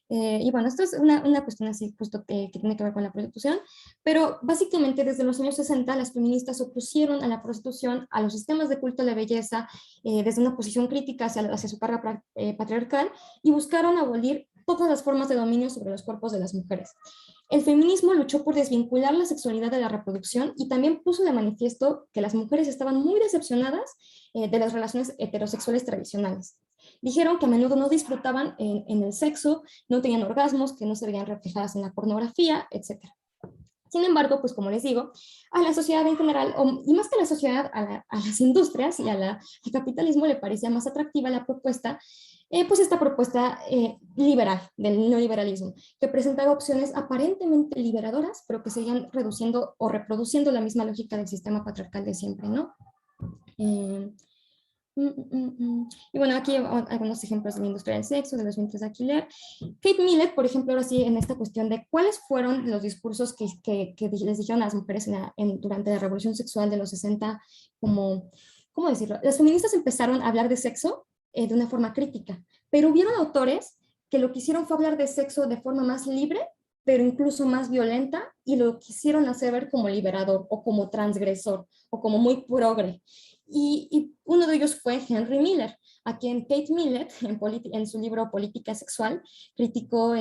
Y bueno, esto es una cuestión así justo que tiene que ver con la prostitución, pero básicamente desde los años 60 las feministas opusieron a la prostitución, a los sistemas de culto a la belleza, desde una posición crítica hacia su carga patriarcal, y buscaron abolir todas las formas de dominio sobre los cuerpos de las mujeres. El feminismo luchó por desvincular la sexualidad de la reproducción y también puso de manifiesto que las mujeres estaban muy decepcionadas de las relaciones heterosexuales tradicionales. Dijeron que a menudo no disfrutaban en el sexo, no tenían orgasmos, que no se veían reflejadas en la pornografía, etc. Sin embargo, pues como les digo, a la sociedad en general, y más que a la sociedad, a las industrias y al capitalismo le parecía más atractiva la propuesta, pues esta propuesta liberal, del neoliberalismo, que presentaba opciones aparentemente liberadoras, pero que seguían reduciendo o reproduciendo la misma lógica del sistema patriarcal de siempre, ¿no? Y bueno, aquí algunos ejemplos de la industria del sexo, de los vientres de alquiler. Kate Millett, por ejemplo, ahora sí, en esta cuestión de cuáles fueron los discursos que les dijeron a las mujeres durante la revolución sexual de los 60, como, ¿cómo decirlo? Las feministas empezaron a hablar de sexo de una forma crítica, pero hubieron autores que lo que hicieron fue hablar de sexo de forma más libre, pero incluso más violenta, y lo quisieron hacer ver como liberador, o como transgresor, o como muy progre. Y uno de ellos fue Henry Miller, a quien Kate Millett, en su libro Política Sexual, criticó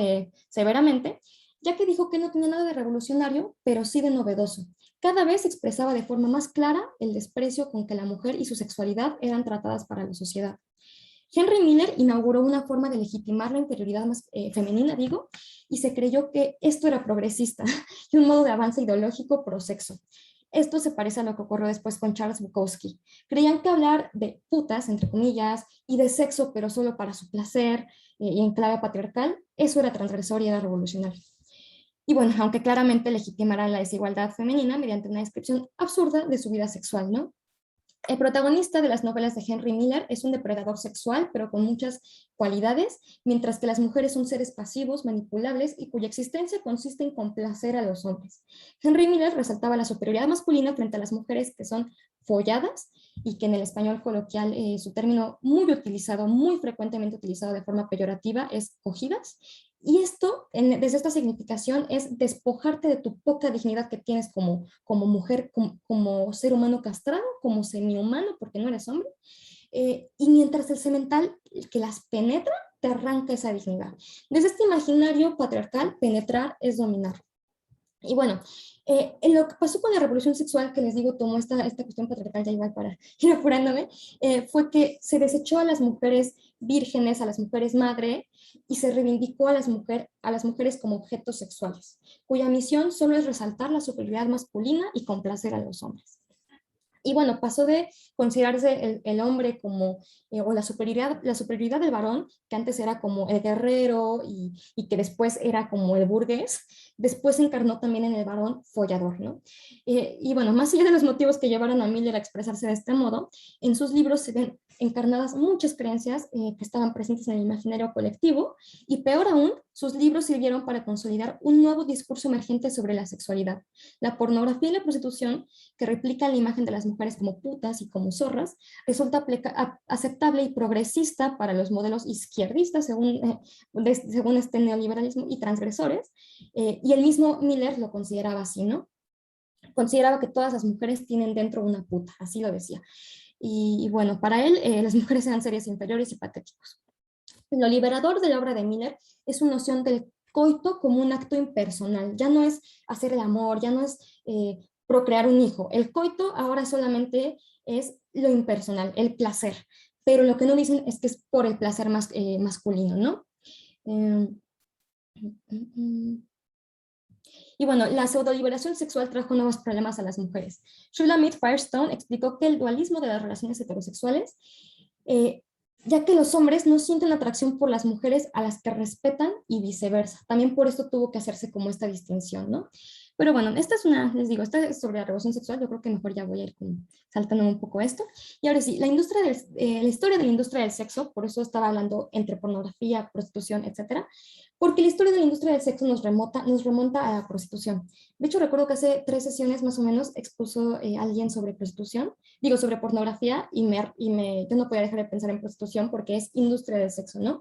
severamente, ya que dijo que no tenía nada de revolucionario, pero sí de novedoso. Cada vez expresaba de forma más clara el desprecio con que la mujer y su sexualidad eran tratadas para la sociedad. Henry Miller inauguró una forma de legitimar la interioridad más femenina, digo, y se creyó que esto era progresista y un modo de avance ideológico pro sexo. Esto se parece a lo que ocurrió después con Charles Bukowski. Creían que hablar de putas, entre comillas, y de sexo, pero solo para su placer y en clave patriarcal, eso era transgresor y era revolucionario. Y bueno, aunque claramente legitimará la desigualdad femenina mediante una descripción absurda de su vida sexual, ¿no? El protagonista de las novelas de Henry Miller es un depredador sexual, pero con muchas cualidades, mientras que las mujeres son seres pasivos, manipulables y cuya existencia consiste en complacer a los hombres. Henry Miller resaltaba la superioridad masculina frente a las mujeres, que son folladas, y que en el español coloquial su término muy utilizado, muy frecuentemente utilizado de forma peyorativa es cogidas. Y esto, desde esta significación, es despojarte de tu poca dignidad que tienes como mujer, como ser humano castrado, como semihumano, porque no eres hombre. Y mientras el semental que las penetra, te arranca esa dignidad. Desde este imaginario patriarcal, penetrar es dominar. Y bueno, en lo que pasó con la revolución sexual, que les digo, tomó esta cuestión patriarcal ya igual para ir apurándome, fue que se desechó a las mujeres vírgenes, a las mujeres madre, y se reivindicó a las mujeres como objetos sexuales, cuya misión solo es resaltar la superioridad masculina y complacer a los hombres. Y bueno, pasó de considerarse el hombre como, o la superioridad del varón, que antes era como el guerrero y que después era como el burgués, después se encarnó también en el varón follador, ¿no? Y bueno, más allá de los motivos que llevaron a Miller a expresarse de este modo, en sus libros se ven encarnadas muchas creencias que estaban presentes en el imaginario colectivo, y peor aún, sus libros sirvieron para consolidar un nuevo discurso emergente sobre la sexualidad. La pornografía y la prostitución, que replican la imagen de las mujeres como putas y como zorras, resulta aceptable y progresista para los modelos izquierdistas, según este neoliberalismo, y transgresores, y el mismo Miller lo consideraba así, ¿no? Consideraba que todas las mujeres tienen dentro una puta, así lo decía. Y bueno, para él las mujeres eran seres inferiores y patéticos. Lo liberador de la obra de Miller es su noción del coito como un acto impersonal. Ya no es hacer el amor, ya no es procrear un hijo. El coito ahora solamente es lo impersonal, el placer. Pero lo que no dicen es que es por el placer masculino, ¿no? Eh, y bueno, la pseudoliberación sexual trajo nuevos problemas a las mujeres. Shulamit Firestone explicó que el dualismo de las relaciones heterosexuales, ya que los hombres no sienten atracción por las mujeres a las que respetan y viceversa. También por esto tuvo que hacerse como esta distinción, ¿no? Pero bueno, esta es les digo, esta es sobre la revolución sexual, yo creo que mejor ya voy a ir saltando un poco esto. Y ahora sí, la historia de la industria del sexo, por eso estaba hablando entre pornografía, prostitución, etcétera, porque la historia de la industria del sexo nos remonta a la prostitución. De hecho, recuerdo que hace 3 sesiones más o menos expuso alguien sobre prostitución, digo sobre pornografía, yo no podía dejar de pensar en prostitución porque es industria del sexo, ¿no?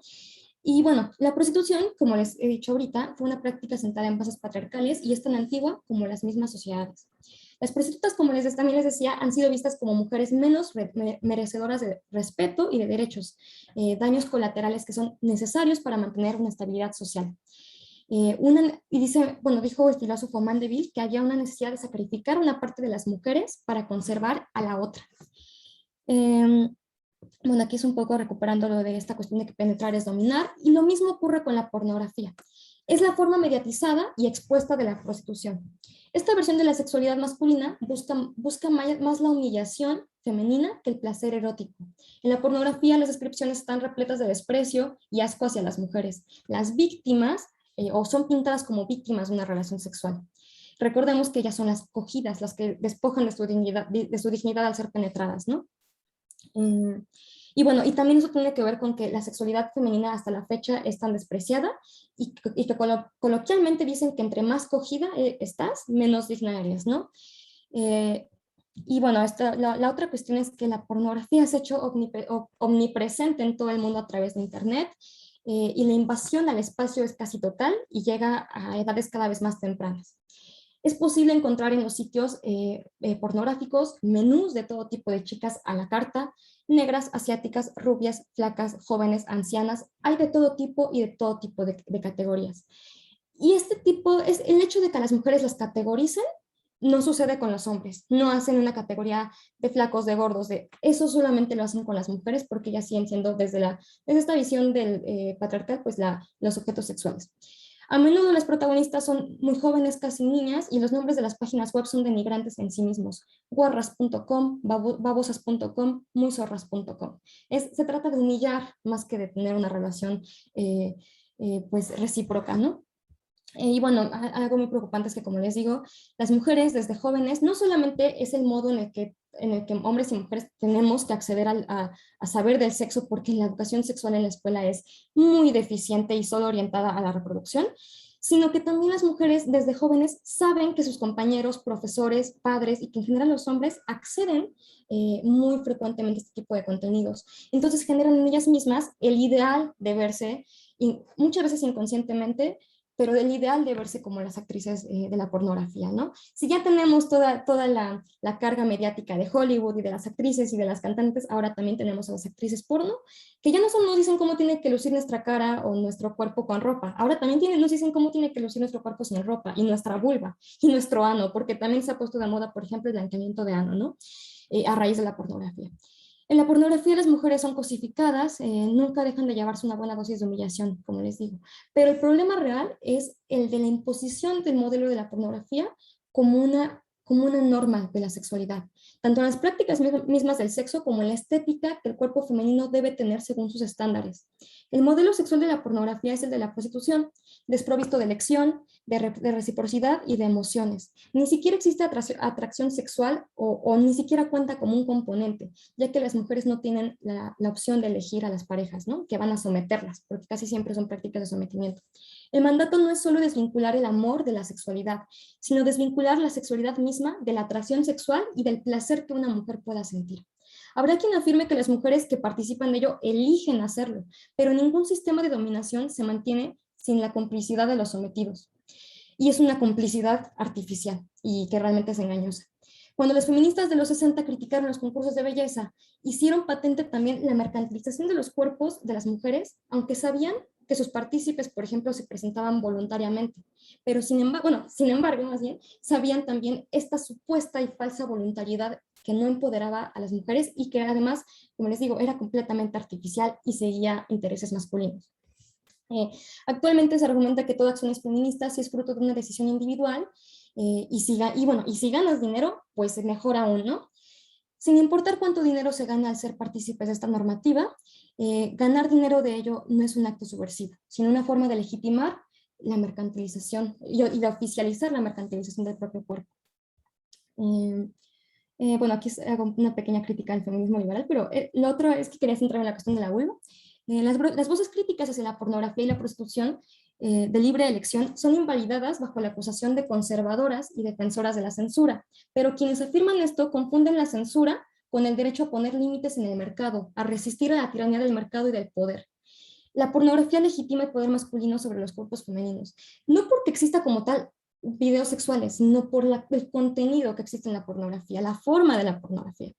Y bueno, la prostitución, como les he dicho ahorita, fue una práctica sentada en bases patriarcales y es tan antigua como las mismas sociedades. Las prostitutas, como también les decía, han sido vistas como mujeres menos merecedoras de respeto y de derechos, daños colaterales que son necesarios para mantener una estabilidad social. Dijo el filósofo Mandeville que había una necesidad de sacrificar una parte de las mujeres para conservar a la otra. Bueno, aquí es un poco recuperando lo de esta cuestión de que penetrar es dominar, y lo mismo ocurre con la pornografía. Es la forma mediatizada y expuesta de la prostitución. Esta versión de la sexualidad masculina busca más la humillación femenina que el placer erótico. En la pornografía las descripciones están repletas de desprecio y asco hacia las mujeres. Las víctimas o son pintadas como víctimas de una relación sexual. Recordemos que ellas son las cogidas, las que despojan de su dignidad al ser penetradas, ¿no? Y bueno, y también eso tiene que ver con que la sexualidad femenina hasta la fecha es tan despreciada y que coloquialmente dicen que entre más cogida estás, menos digna eres, ¿no? Y bueno, la otra cuestión es que la pornografía se ha hecho omnipresente en todo el mundo a través de Internet, y la invasión al espacio es casi total y llega a edades cada vez más tempranas. Es posible encontrar en los sitios pornográficos menús de todo tipo de chicas a la carta, negras, asiáticas, rubias, flacas, jóvenes, ancianas, hay de todo tipo y de todo tipo de categorías. Y el hecho de que a las mujeres las categoricen, no sucede con los hombres, no hacen una categoría de flacos, de gordos, eso solamente lo hacen con las mujeres porque ellas siguen siendo desde esta visión del patriarcal, pues los objetos sexuales. A menudo las protagonistas son muy jóvenes, casi niñas, y los nombres de las páginas web son denigrantes en sí mismos. Guarras.com, babosas.com, muysorras.com. Se trata de humillar más que de tener una relación pues recíproca, ¿no? Y bueno, algo muy preocupante es que, como les digo, las mujeres desde jóvenes no solamente es el modo en el que hombres y mujeres tenemos que acceder a saber del sexo, porque la educación sexual en la escuela es muy deficiente y solo orientada a la reproducción, sino que también las mujeres desde jóvenes saben que sus compañeros, profesores, padres y que en general los hombres acceden muy frecuentemente a este tipo de contenidos. Entonces generan en ellas mismas el ideal de verse, y muchas veces inconscientemente, pero del ideal de verse como las actrices de la pornografía, ¿no? Si ya tenemos toda la carga mediática de Hollywood y de las actrices y de las cantantes, ahora también tenemos a las actrices porno, que ya no solo nos dicen cómo tiene que lucir nuestra cara o nuestro cuerpo con ropa, ahora también nos dicen cómo tiene que lucir nuestro cuerpo sin ropa, y nuestra vulva, y nuestro ano, porque también se ha puesto de moda, por ejemplo, el blanqueamiento de ano, ¿no? A raíz de la pornografía. En la pornografía las mujeres son cosificadas, nunca dejan de llevarse una buena dosis de humillación, como les digo. Pero el problema real es el de la imposición del modelo de la pornografía como una norma de la sexualidad, tanto en las prácticas mismas del sexo como en la estética que el cuerpo femenino debe tener según sus estándares. El modelo sexual de la pornografía es el de la prostitución, desprovisto de elección, de reciprocidad y de emociones. Ni siquiera existe atracción sexual o ni siquiera cuenta como un componente, ya que las mujeres no tienen la opción de elegir a las parejas, ¿no? Que van a someterlas, porque casi siempre son prácticas de sometimiento. El mandato no es solo desvincular el amor de la sexualidad, sino desvincular la sexualidad misma de la atracción sexual y del placer que una mujer pueda sentir. Habrá quien afirme que las mujeres que participan de ello eligen hacerlo, pero ningún sistema de dominación se mantiene sin la complicidad de los sometidos. Y es una complicidad artificial y que realmente es engañosa. Cuando las feministas de los 60 criticaron los concursos de belleza, hicieron patente también la mercantilización de los cuerpos de las mujeres, aunque sabían que sus partícipes, por ejemplo, se presentaban voluntariamente. Pero sin embargo, más bien, sabían también esta supuesta y falsa voluntariedad que no empoderaba a las mujeres y que además, como les digo, era completamente artificial y seguía intereses masculinos. Actualmente se argumenta que toda acción es feminista si es fruto de una decisión individual y si ganas dinero, pues mejor aún, ¿no? Sin importar cuánto dinero se gana al ser partícipes de esta normativa, ganar dinero de ello no es un acto subversivo, sino una forma de legitimar la mercantilización y de oficializar la mercantilización del propio cuerpo. Bueno, aquí hago una pequeña crítica al feminismo liberal, pero lo otro es que quería centrarme en la cuestión de la vulva. Las voces críticas hacia la pornografía y la prostitución de libre elección son invalidadas bajo la acusación de conservadoras y defensoras de la censura, pero quienes afirman esto confunden la censura con el derecho a poner límites en el mercado, a resistir a la tiranía del mercado y del poder. La pornografía legitima el poder masculino sobre los cuerpos femeninos, no porque exista como tal videos sexuales, sino por el contenido que existe en la pornografía, la forma de la pornografía.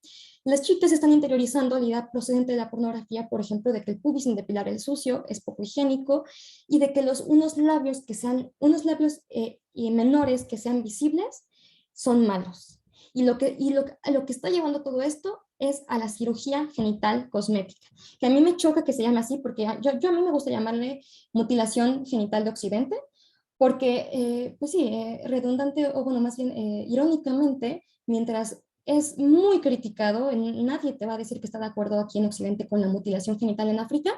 Las chicas están interiorizando la idea procedente de la pornografía, por ejemplo, de que el pubis sin depilar es sucio, es poco higiénico, y de que unos labios menores que sean visibles son malos. Y lo que está llevando todo esto es a la cirugía genital cosmética, que a mí me choca que se llame así, porque a mí me gusta llamarle mutilación genital de Occidente, porque, pues sí, redundante, o bueno, más bien irónicamente, mientras es muy criticado, nadie te va a decir que está de acuerdo aquí en Occidente con la mutilación genital en África,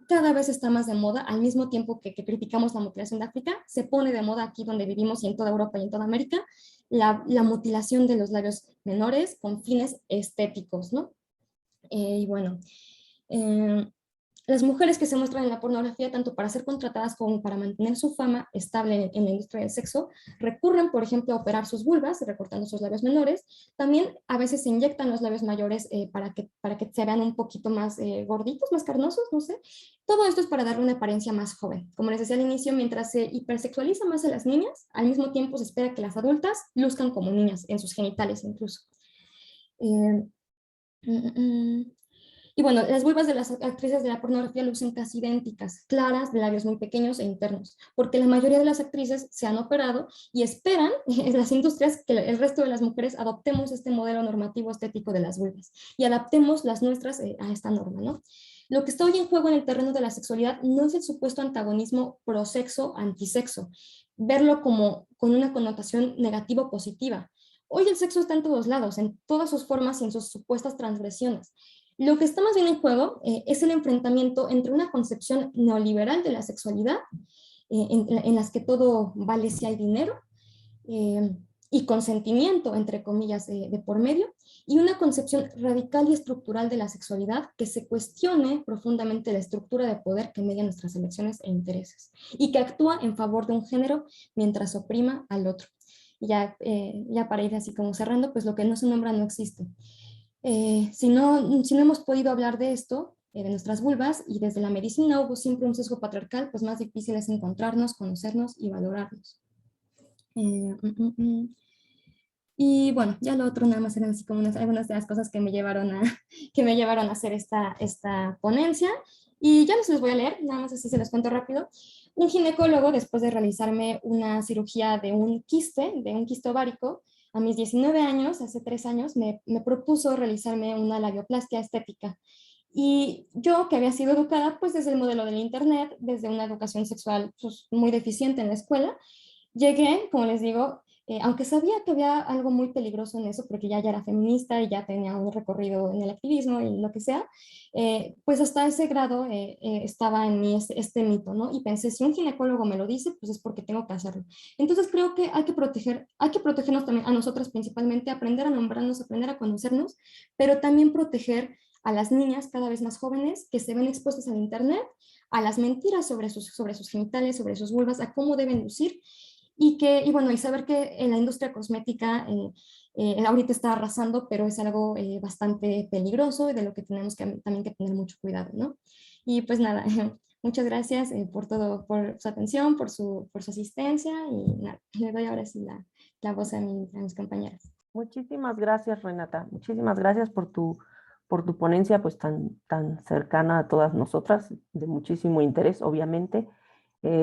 cada vez está más de moda, al mismo tiempo que criticamos la mutilación de África, se pone de moda aquí donde vivimos y en toda Europa y en toda América, la mutilación de los labios menores con fines estéticos, ¿no? Y bueno, las mujeres que se muestran en la pornografía, tanto para ser contratadas como para mantener su fama estable en la industria del sexo, recurren, por ejemplo, a operar sus vulvas, recortando sus labios menores. También a veces se inyectan los labios mayores para que se vean un poquito más gorditos, más carnosos, no sé. Todo esto es para darle una apariencia más joven. Como les decía al inicio, mientras se hipersexualiza más a las niñas, al mismo tiempo se espera que las adultas luzcan como niñas, en sus genitales incluso. Y bueno, las vulvas de las actrices de la pornografía lucen casi idénticas, claras, de labios muy pequeños e internos, porque la mayoría de las actrices se han operado y esperan en las industrias que el resto de las mujeres adoptemos este modelo normativo estético de las vulvas y adaptemos las nuestras a esta norma, ¿no? Lo que está hoy en juego en el terreno de la sexualidad no es el supuesto antagonismo prosexo-antisexo, verlo como con una connotación negativa-positiva. Hoy el sexo está en todos lados, en todas sus formas y en sus supuestas transgresiones. Lo que está más bien en juego es el enfrentamiento entre una concepción neoliberal de la sexualidad, en las que todo vale si hay dinero, y consentimiento, entre comillas, de por medio, y una concepción radical y estructural de la sexualidad que se cuestione profundamente la estructura de poder que media nuestras elecciones e intereses, y que actúa en favor de un género mientras oprima al otro. Y ya para ir así como cerrando, pues lo que no se nombra no existe. Si no hemos podido hablar de esto, de nuestras vulvas, y desde la medicina hubo siempre un sesgo patriarcal, pues más difícil es encontrarnos, conocernos y valorarnos. Eh, mm, mm, mm. Y bueno, ya lo otro nada más eran así como algunas de las cosas que me llevaron a, que me llevaron a hacer esta ponencia. Y ya no se los voy a leer, nada más así se los cuento rápido. Un ginecólogo, después de realizarme una cirugía de un quiste ovárico, a mis 19 años, hace 3 años, me propuso realizarme una labioplastia estética. Y yo, que había sido educada pues desde el modelo del internet, desde una educación sexual pues, muy deficiente en la escuela, llegué, como les digo, aunque sabía que había algo muy peligroso en eso, porque ya era feminista y ya tenía un recorrido en el activismo y lo que sea, pues hasta ese grado estaba en mí este mito, ¿no? Y pensé, si un ginecólogo me lo dice, pues es porque tengo que hacerlo. Entonces creo que hay que protegernos también a nosotras principalmente, aprender a nombrarnos, aprender a conocernos, pero también proteger a las niñas cada vez más jóvenes que se ven expuestas al internet, a las mentiras sobre sus genitales, sobre sus vulvas, a cómo deben lucir y bueno, y saber que en la industria cosmética ahorita está arrasando, pero es algo bastante peligroso y de lo que tenemos también que tener mucho cuidado, ¿no? Y pues nada, muchas gracias por todo, por su atención, por su asistencia y nada, le doy ahora sí la voz a mis compañeras. Muchísimas gracias, Renata. Muchísimas gracias por tu ponencia, pues tan cercana a todas nosotras, de muchísimo interés, obviamente.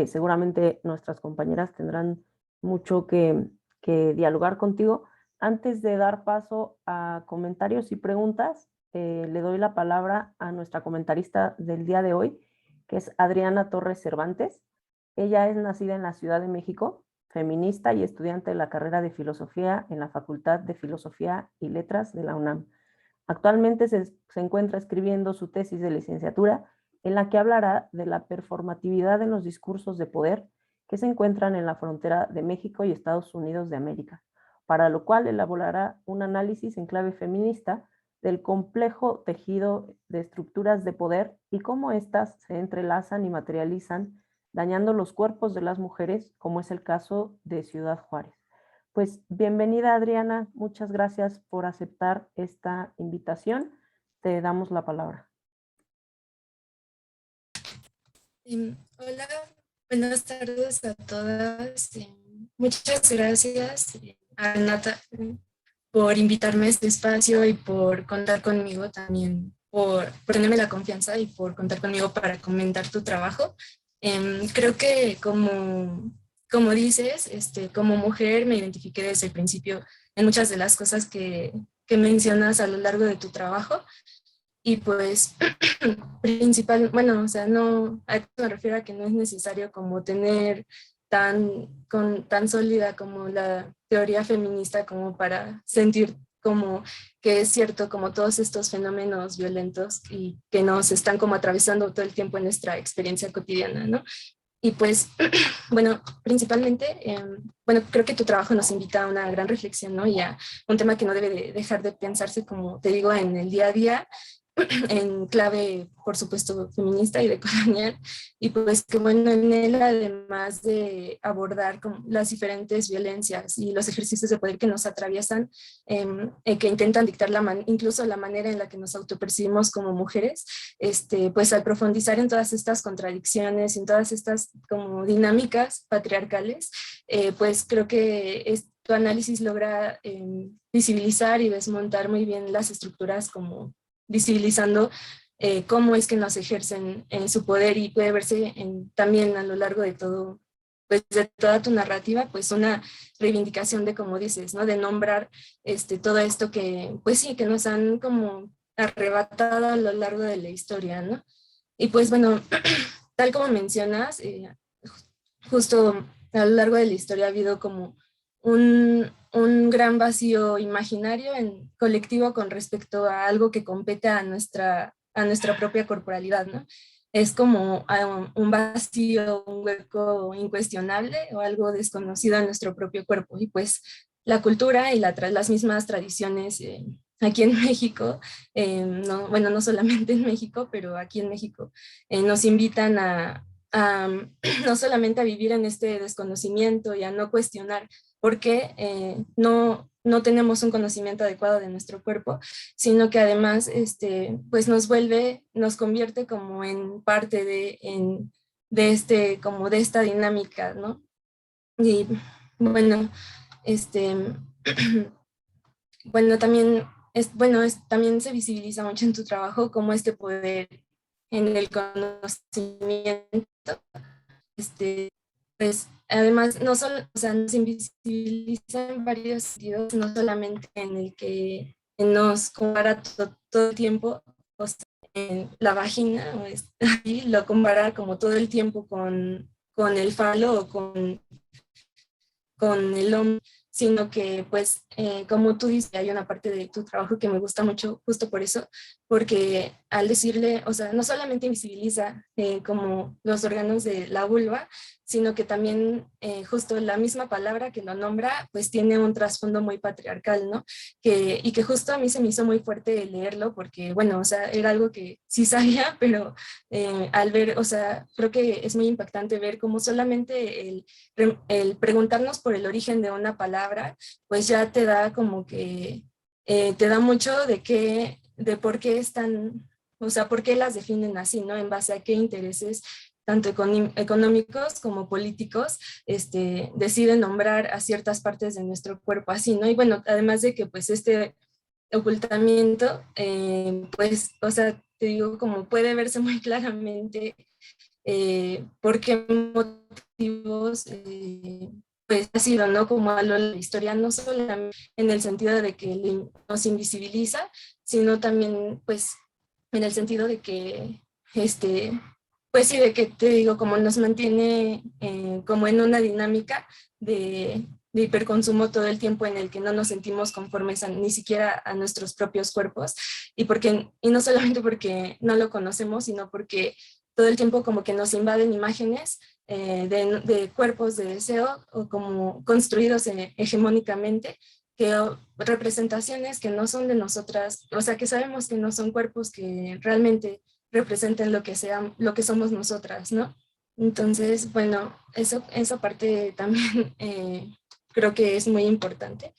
Seguramente nuestras compañeras tendrán mucho que dialogar contigo. Antes de dar paso a comentarios y preguntas, le doy la palabra a nuestra comentarista del día de hoy, que es Adriana Torres Cervantes. Ella es nacida en la Ciudad de México, feminista y estudiante de la carrera de Filosofía en la Facultad de Filosofía y Letras de la UNAM. Actualmente se encuentra escribiendo su tesis de licenciatura en la que hablará de la performatividad en los discursos de poder que se encuentran en la frontera de México y Estados Unidos de América, para lo cual elaborará un análisis en clave feminista del complejo tejido de estructuras de poder y cómo éstas se entrelazan y materializan dañando los cuerpos de las mujeres, como es el caso de Ciudad Juárez. Pues bienvenida, Adriana, muchas gracias por aceptar esta invitación. Te damos la palabra. Hola, buenas tardes a todas. Muchas gracias a Renata por invitarme a este espacio y por contar conmigo también, por tenerme la confianza y por contar conmigo para comentar tu trabajo. Creo que como dices, como mujer me identifiqué desde el principio en muchas de las cosas que mencionas a lo largo de tu trabajo. Y pues bueno, o sea, no, a esto me refiero a que no es necesario como tener tan sólida como la teoría feminista como para sentir como que es cierto como todos estos fenómenos violentos y que nos están como atravesando todo el tiempo en nuestra experiencia cotidiana, ¿no? Y pues, bueno, principalmente, bueno, creo que tu trabajo nos invita a una gran reflexión, ¿no? Y a un tema que no debe de dejar de pensarse, como te digo, en el día a día, en clave, por supuesto, feminista y decolonial, y pues que bueno, en él, además de abordar como las diferentes violencias y los ejercicios de poder que nos atraviesan, que intentan dictar incluso la manera en la que nos autopercibimos como mujeres, pues al profundizar en todas estas contradicciones, en todas estas como dinámicas patriarcales, pues creo que tu análisis logra visibilizar y desmontar muy bien las estructuras como visibilizando cómo es que nos ejercen su poder y puede verse también a lo largo de todo, pues de toda tu narrativa, pues una reivindicación de, como dices, ¿no? De nombrar todo esto que, pues sí, que nos han como arrebatado a lo largo de la historia, ¿no? Y pues bueno, tal como mencionas, justo a lo largo de la historia ha habido como un gran vacío imaginario en colectivo con respecto a algo que compete a nuestra propia corporalidad, ¿no? Es como un vacío, un hueco incuestionable o algo desconocido en nuestro propio cuerpo. Y pues la cultura y las mismas tradiciones aquí en México, no, bueno, no solamente en México, pero aquí en México, nos invitan a no solamente a vivir en este desconocimiento y a no cuestionar por qué no tenemos un conocimiento adecuado de nuestro cuerpo, sino que además pues nos convierte como en parte como de esta dinámica, ¿no? Y bueno, bueno, también también se visibiliza mucho en tu trabajo como este poder en el conocimiento, pues además no solo, o sea, nos invisibiliza en varios sentidos, no solamente en el que nos compara todo el tiempo, o sea, en la vagina, ahí lo compara como todo el tiempo con el falo o con el hombre, sino que pues como tú dices, hay una parte de tu trabajo que me gusta mucho justo por eso, porque al decirle, o sea, no solamente invisibiliza como los órganos de la vulva, sino que también justo la misma palabra que lo nombra, pues tiene un trasfondo muy patriarcal, ¿no? Y que justo a mí se me hizo muy fuerte leerlo, porque bueno, o sea, era algo que sí sabía, pero al ver, o sea, creo que es muy impactante ver cómo solamente el preguntarnos por el origen de una palabra, pues ya te da como que, te da mucho de por qué están, o sea, por qué las definen así, ¿no? En base a qué intereses, tanto económicos como políticos, deciden nombrar a ciertas partes de nuestro cuerpo así, ¿no? Y bueno, además de que pues este ocultamiento, pues, o sea, te digo, como puede verse muy claramente por qué motivos pues ha sido, ¿no? Como a lo largo de la historia, no solamente en el sentido de que nos invisibiliza, sino también pues en el sentido de que, pues sí, de que te digo, como nos mantiene como en una dinámica de hiperconsumo todo el tiempo en el que no nos sentimos conformes ni siquiera a nuestros propios cuerpos y no solamente porque no lo conocemos, sino porque todo el tiempo como que nos invaden imágenes de cuerpos de deseo o como construidos hegemónicamente, representaciones que no son de nosotras, o sea, que sabemos que no son cuerpos que realmente representen lo que somos nosotras, ¿no? Entonces, bueno, esa parte también creo que es muy importante.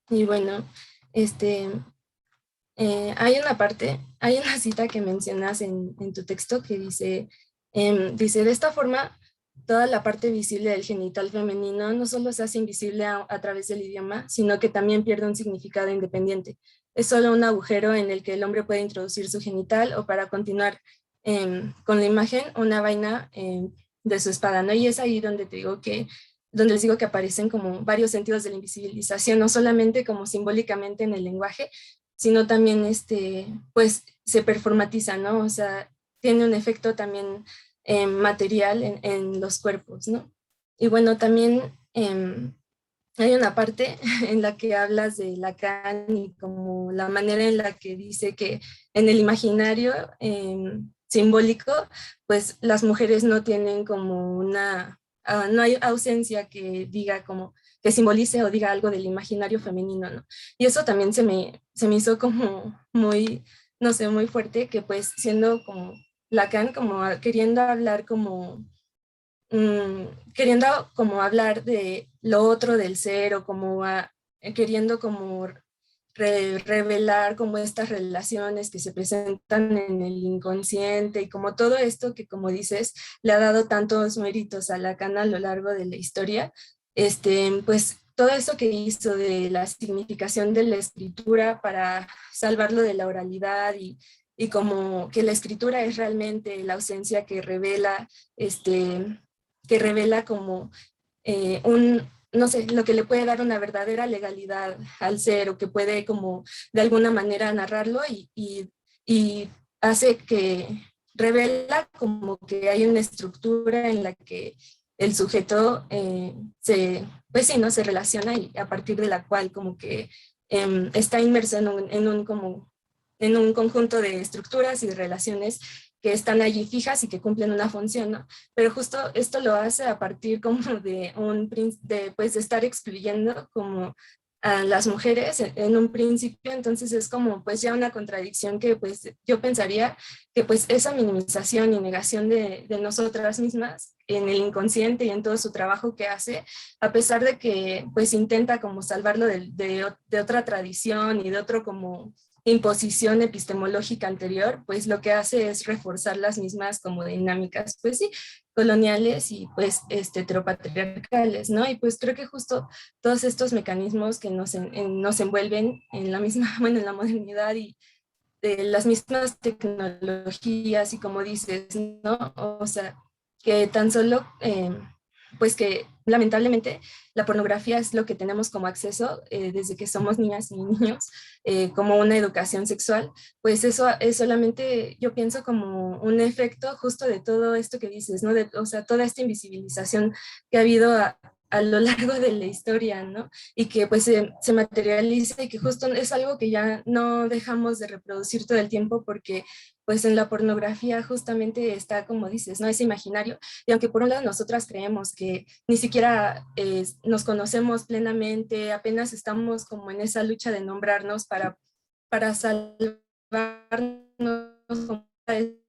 Y bueno, hay una cita que mencionas en tu texto que dice, de esta forma, toda la parte visible del genital femenino no solo se hace invisible a través del idioma, sino que también pierde un significado independiente. Es solo un agujero en el que el hombre puede introducir su genital o para continuar con la imagen, una vaina de su espada, ¿no? Y es ahí donde donde les digo que aparecen como varios sentidos de la invisibilización, no solamente como simbólicamente en el lenguaje, sino también pues se performatiza, ¿no? O sea, tiene un efecto también material en los cuerpos, ¿no? Y bueno, también hay una parte en la que hablas de Lacan y como la manera en la que dice que en el imaginario simbólico, pues las mujeres no tienen como no hay ausencia que diga como que simbolice o diga algo del imaginario femenino, ¿no? Y eso también se me hizo como muy, no sé, muy fuerte, que pues siendo como Lacan, como queriendo hablar como queriendo como hablar de lo otro del ser o como queriendo como revelar como estas relaciones que se presentan en el inconsciente y como todo esto que como dices le ha dado tantos méritos a Lacan a lo largo de la historia, pues todo eso que hizo de la significación de la escritura para salvarlo de la oralidad y como que la escritura es realmente la ausencia que revela como no sé, lo que le puede dar una verdadera legalidad al ser o que puede como de alguna manera narrarlo y hace que revela como que hay una estructura en la que el sujeto pues sí, ¿no? Se relaciona y a partir de la cual como que está inmerso en un conjunto de estructuras y de relaciones que están allí fijas y que cumplen una función, ¿no? Pero justo esto lo hace a partir como pues, de estar excluyendo como a las mujeres en un principio, entonces es como pues ya una contradicción que pues yo pensaría que pues esa minimización y negación de nosotras mismas en el inconsciente y en todo su trabajo que hace, a pesar de que pues intenta como salvarlo de otra tradición y de otro como imposición epistemológica anterior, pues lo que hace es reforzar las mismas como dinámicas, pues sí, coloniales y pues heteropatriarcales, ¿no? Y pues creo que justo todos estos mecanismos que nos envuelven en la misma, bueno, en la modernidad y de las mismas tecnologías y como dices, ¿no? O sea, que tan solo, pues que lamentablemente la pornografía es lo que tenemos como acceso desde que somos niñas y niños, como una educación sexual, pues eso es solamente, yo pienso, como un efecto justo de todo esto que dices, ¿no? O sea, toda esta invisibilización que ha habido a lo largo de la historia, ¿no? Y que pues se materializa y que justo es algo que ya no dejamos de reproducir todo el tiempo porque pues en la pornografía justamente está, como dices, ¿no? Ese imaginario. Y aunque por un lado nosotras creemos que ni siquiera nos conocemos plenamente, apenas estamos como en esa lucha de nombrarnos para salvarnos como de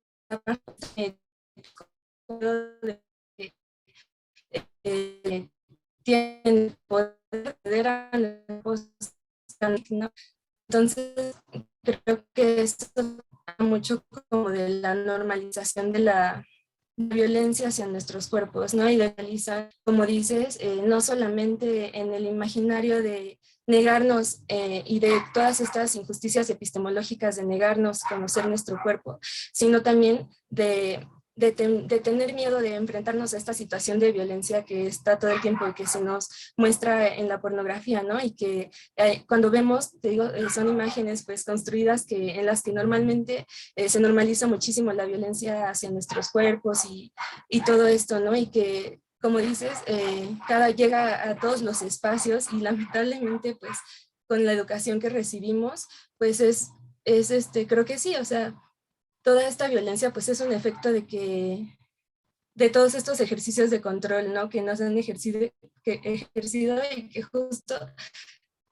tienen poder acceder a la posición, ¿no? Entonces, creo que esto da mucho como de la normalización de la violencia hacia nuestros cuerpos, ¿no? Y de realizar, como dices, no solamente en el imaginario de negarnos y de todas estas injusticias epistemológicas de negarnos conocer nuestro cuerpo, sino también de tener miedo de enfrentarnos a esta situación de violencia que está todo el tiempo y que se nos muestra en la pornografía, ¿no? Y que cuando vemos, te digo, son imágenes pues construidas en las que normalmente se normaliza muchísimo la violencia hacia nuestros cuerpos y todo esto, ¿no? Y que, como dices, llega a todos los espacios y lamentablemente pues con la educación que recibimos, pues creo que sí, o sea, toda esta violencia pues es un efecto de todos estos ejercicios de control, ¿no? Que nos han ejercido y que justo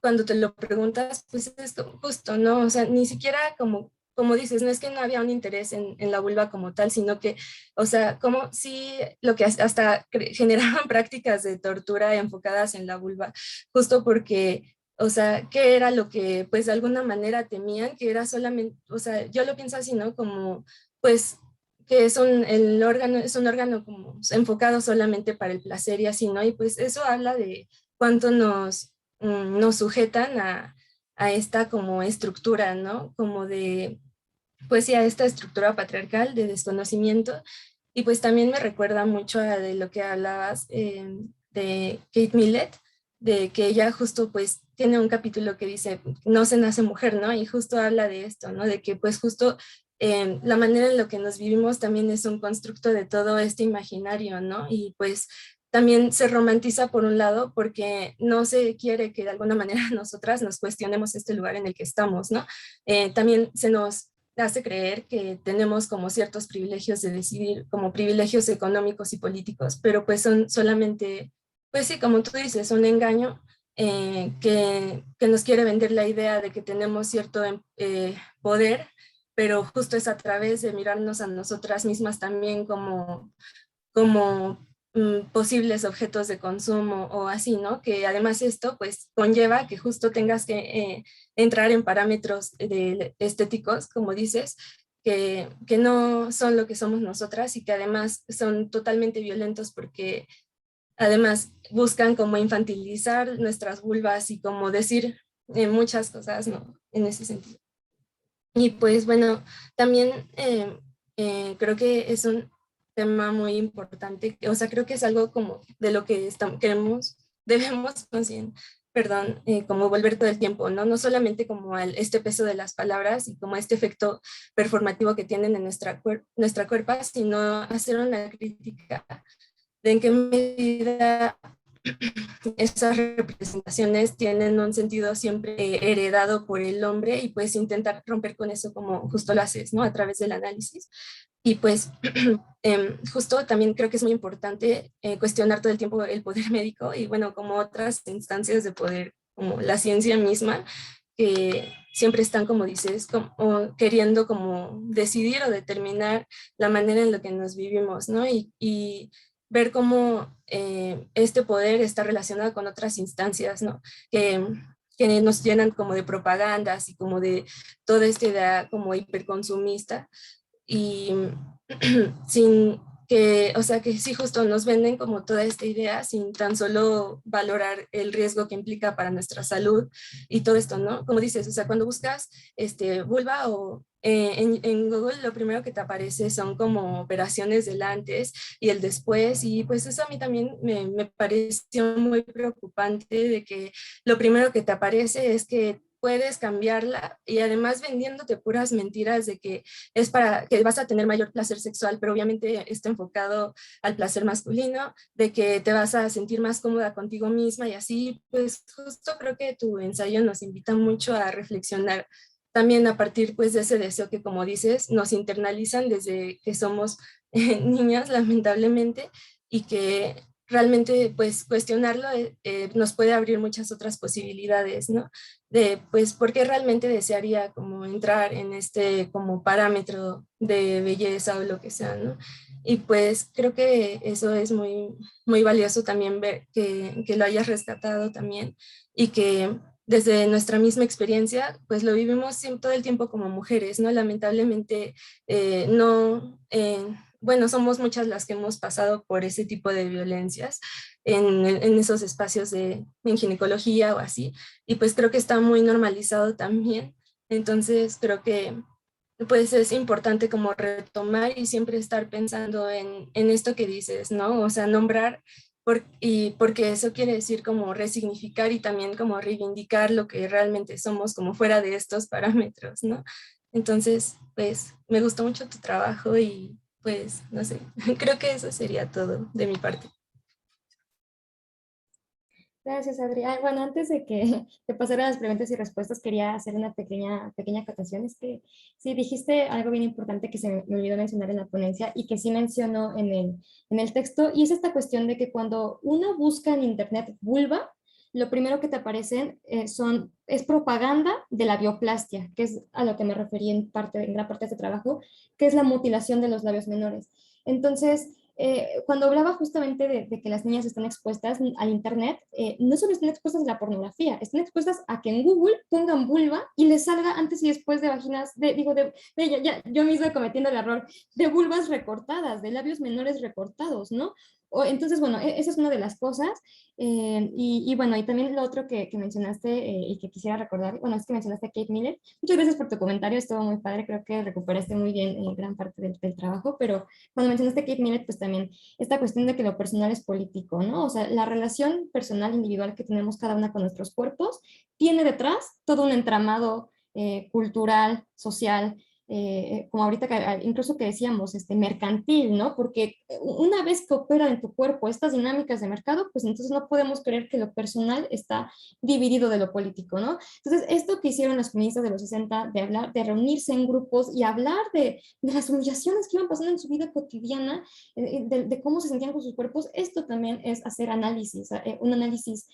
cuando te lo preguntas, pues es justo, ¿no? O sea, ni siquiera como dices, no es que no había un interés en la vulva como tal, sino que, o sea, como si lo que hasta generaban prácticas de tortura enfocadas en la vulva, justo porque, o sea, ¿qué era lo que, pues, de alguna manera temían? Que era solamente, o sea, yo lo pienso así, ¿no? Como, pues, que es un órgano como enfocado solamente para el placer y así, ¿no? Y pues eso habla de cuánto nos sujetan a esta como estructura, ¿no? Como de, pues sí, a esta estructura patriarcal de desconocimiento. Y pues también me recuerda mucho a de lo que hablabas de Kate Millett, de que ella justo pues tiene un capítulo que dice, no se nace mujer, ¿no? Y justo habla de esto, ¿no? De que pues justo la manera en la que nos vivimos también es un constructo de todo este imaginario, ¿no? Y pues también se romantiza por un lado porque no se quiere que de alguna manera nosotras nos cuestionemos este lugar en el que estamos, ¿no? También se nos hace creer que tenemos como ciertos privilegios de decidir, como privilegios económicos y políticos, pero pues son solamente, pues sí, como tú dices, un engaño que nos quiere vender la idea de que tenemos cierto poder, pero justo es a través de mirarnos a nosotras mismas también como posibles objetos de consumo o así, ¿no? Que además esto pues conlleva que justo tengas que entrar en parámetros estéticos, como dices, que no son lo que somos nosotras y que además son totalmente violentos porque además buscan como infantilizar nuestras vulvas y como decir muchas cosas, ¿no? En ese sentido. Y pues bueno, también creo que es un tema muy importante, o sea, creo que es algo como de lo que debemos, más bien, perdón, como volver todo el tiempo, ¿no? No solamente como este peso de las palabras y como este efecto performativo que tienen en nuestra cuerpa, sino hacer una crítica de en qué medida esas representaciones tienen un sentido siempre heredado por el hombre y pues intentar romper con eso como justo lo haces, ¿no? A través del análisis. Y pues justo también creo que es muy importante cuestionar todo el tiempo el poder médico y bueno, como otras instancias de poder, como la ciencia misma, que siempre están, como dices, como queriendo como decidir o determinar la manera en la que nos vivimos, ¿no? Y ver cómo este poder está relacionado con otras instancias, ¿no? Que nos llenan como de propagandas y como de toda esta idea como hiperconsumista y sin que, o sea, que sí justo nos venden como toda esta idea sin tan solo valorar el riesgo que implica para nuestra salud y todo esto, ¿no? Como dices, o sea, cuando buscas vulva o en Google lo primero que te aparece son como operaciones del antes y el después y pues eso a mí también me pareció muy preocupante de que lo primero que te aparece es que puedes cambiarla y además vendiéndote puras mentiras de que es para que vas a tener mayor placer sexual, pero obviamente está enfocado al placer masculino, de que te vas a sentir más cómoda contigo misma y así, pues justo creo que tu ensayo nos invita mucho a reflexionar también a partir pues de ese deseo que como dices nos internalizan desde que somos niñas lamentablemente y que realmente pues cuestionarlo nos puede abrir muchas otras posibilidades, ¿no? De pues por qué realmente desearía como entrar en este como parámetro de belleza o lo que sea, ¿no? Y pues creo que eso es muy, muy valioso también ver que lo hayas rescatado también y que desde nuestra misma experiencia, pues lo vivimos todo el tiempo como mujeres, ¿no? Lamentablemente, no, bueno, somos muchas las que hemos pasado por ese tipo de violencias en esos espacios en ginecología o así, y pues creo que está muy normalizado también. Entonces creo que pues es importante como retomar y siempre estar pensando en esto que dices, ¿no? O sea, nombrar y porque eso quiere decir como resignificar y también como reivindicar lo que realmente somos como fuera de estos parámetros, ¿no? Entonces, pues me gustó mucho tu trabajo y pues no sé, creo que eso sería todo de mi parte. Gracias, Adri. Ay, bueno, antes de que te pasara las preguntas y respuestas, quería hacer una pequeña acotación. Es que sí, dijiste algo bien importante que se me olvidó mencionar en la ponencia y que sí mencionó en el texto, y es esta cuestión de que cuando uno busca en Internet vulva, lo primero que te aparecen es propaganda de la bioplastia, que es a lo que me referí en gran parte de este trabajo, que es la mutilación de los labios menores. Entonces, cuando hablaba justamente de que las niñas están expuestas al Internet, no solo están expuestas a la pornografía, están expuestas a que en Google pongan vulva y les salga antes y después de vaginas, yo misma cometiendo el error, de vulvas recortadas, de labios menores recortados, ¿no? Entonces, bueno, esa es una de las cosas. Y bueno, y también lo otro que mencionaste y que quisiera recordar, bueno, es que mencionaste a Kate Miller. Muchas gracias por tu comentario, estuvo muy padre, creo que recuperaste muy bien gran parte del trabajo, pero cuando mencionaste a Kate Millett, pues también esta cuestión de que lo personal es político, ¿no? O sea, la relación personal individual que tenemos cada una con nuestros cuerpos tiene detrás todo un entramado cultural, social, como ahorita incluso que decíamos, mercantil, ¿no? Porque una vez que opera en tu cuerpo estas dinámicas de mercado, pues entonces no podemos creer que lo personal está dividido de lo político, ¿no? Entonces, esto que hicieron las feministas de los 60, de hablar, de reunirse en grupos y hablar de las humillaciones que iban pasando en su vida cotidiana, de cómo se sentían con sus cuerpos, esto también es hacer análisis, un análisis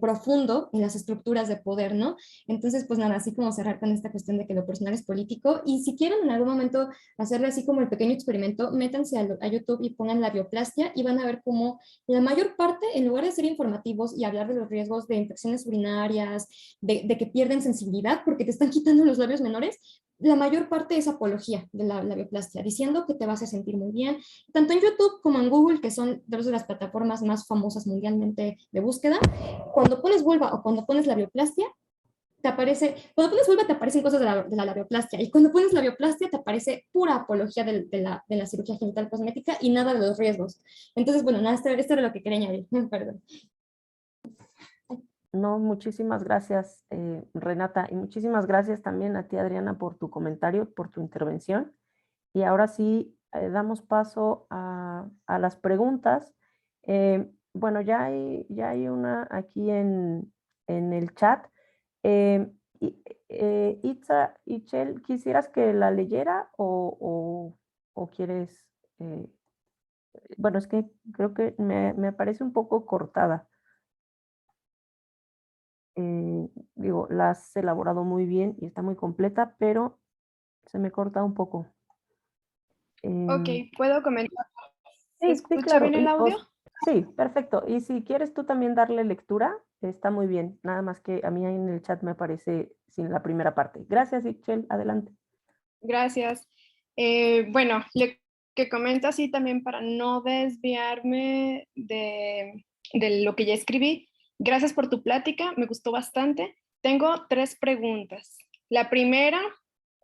profundo en las estructuras de poder, ¿no? Entonces, pues nada, así como cerrar con esta cuestión de que lo personal es político, y si quieren en algún momento hacerle así como el pequeño experimento, métanse a YouTube y pongan la bioplastia y van a ver cómo la mayor parte, en lugar de ser informativos y hablar de los riesgos de infecciones urinarias, de que pierden sensibilidad porque te están quitando los labios menores, la mayor parte es apología de la bioplastia, diciendo que te vas a sentir muy bien, tanto en YouTube como en Google, que son dos de las plataformas más famosas mundialmente de búsqueda. Cuando pones vulva o cuando pones la bioplastia, te aparece, cuando pones vulva te aparecen cosas de la labioplastia, y cuando pones la bioplastia te aparece pura apología de la cirugía genital cosmética y nada de los riesgos. Entonces, bueno, nada, esto era lo que quería añadir, perdón. No, muchísimas gracias, Renata, y muchísimas gracias también a ti, Adriana, por tu comentario, por tu intervención. Y ahora sí, damos paso a las preguntas. bueno, ya hay una aquí en el chat. Eh, Itza, Ichel, ¿quisieras que la leyera o quieres? eh, bueno, es que creo que me parece un poco cortada. Digo, la has elaborado muy bien y está muy completa, pero se me corta un poco. Ok, Em, ¿puedo comentar? ¿Se sí, sí, escucha claro. bien el audio? Sí, perfecto. Y si quieres tú también darle lectura, está muy bien. Nada más que a mí ahí en el chat me aparece sin la primera parte. Gracias, Ichel. Adelante. Gracias. Bueno, le que comento así también para no desviarme de lo que ya escribí. Gracias por tu plática, me gustó bastante. Tengo 3 preguntas. La primera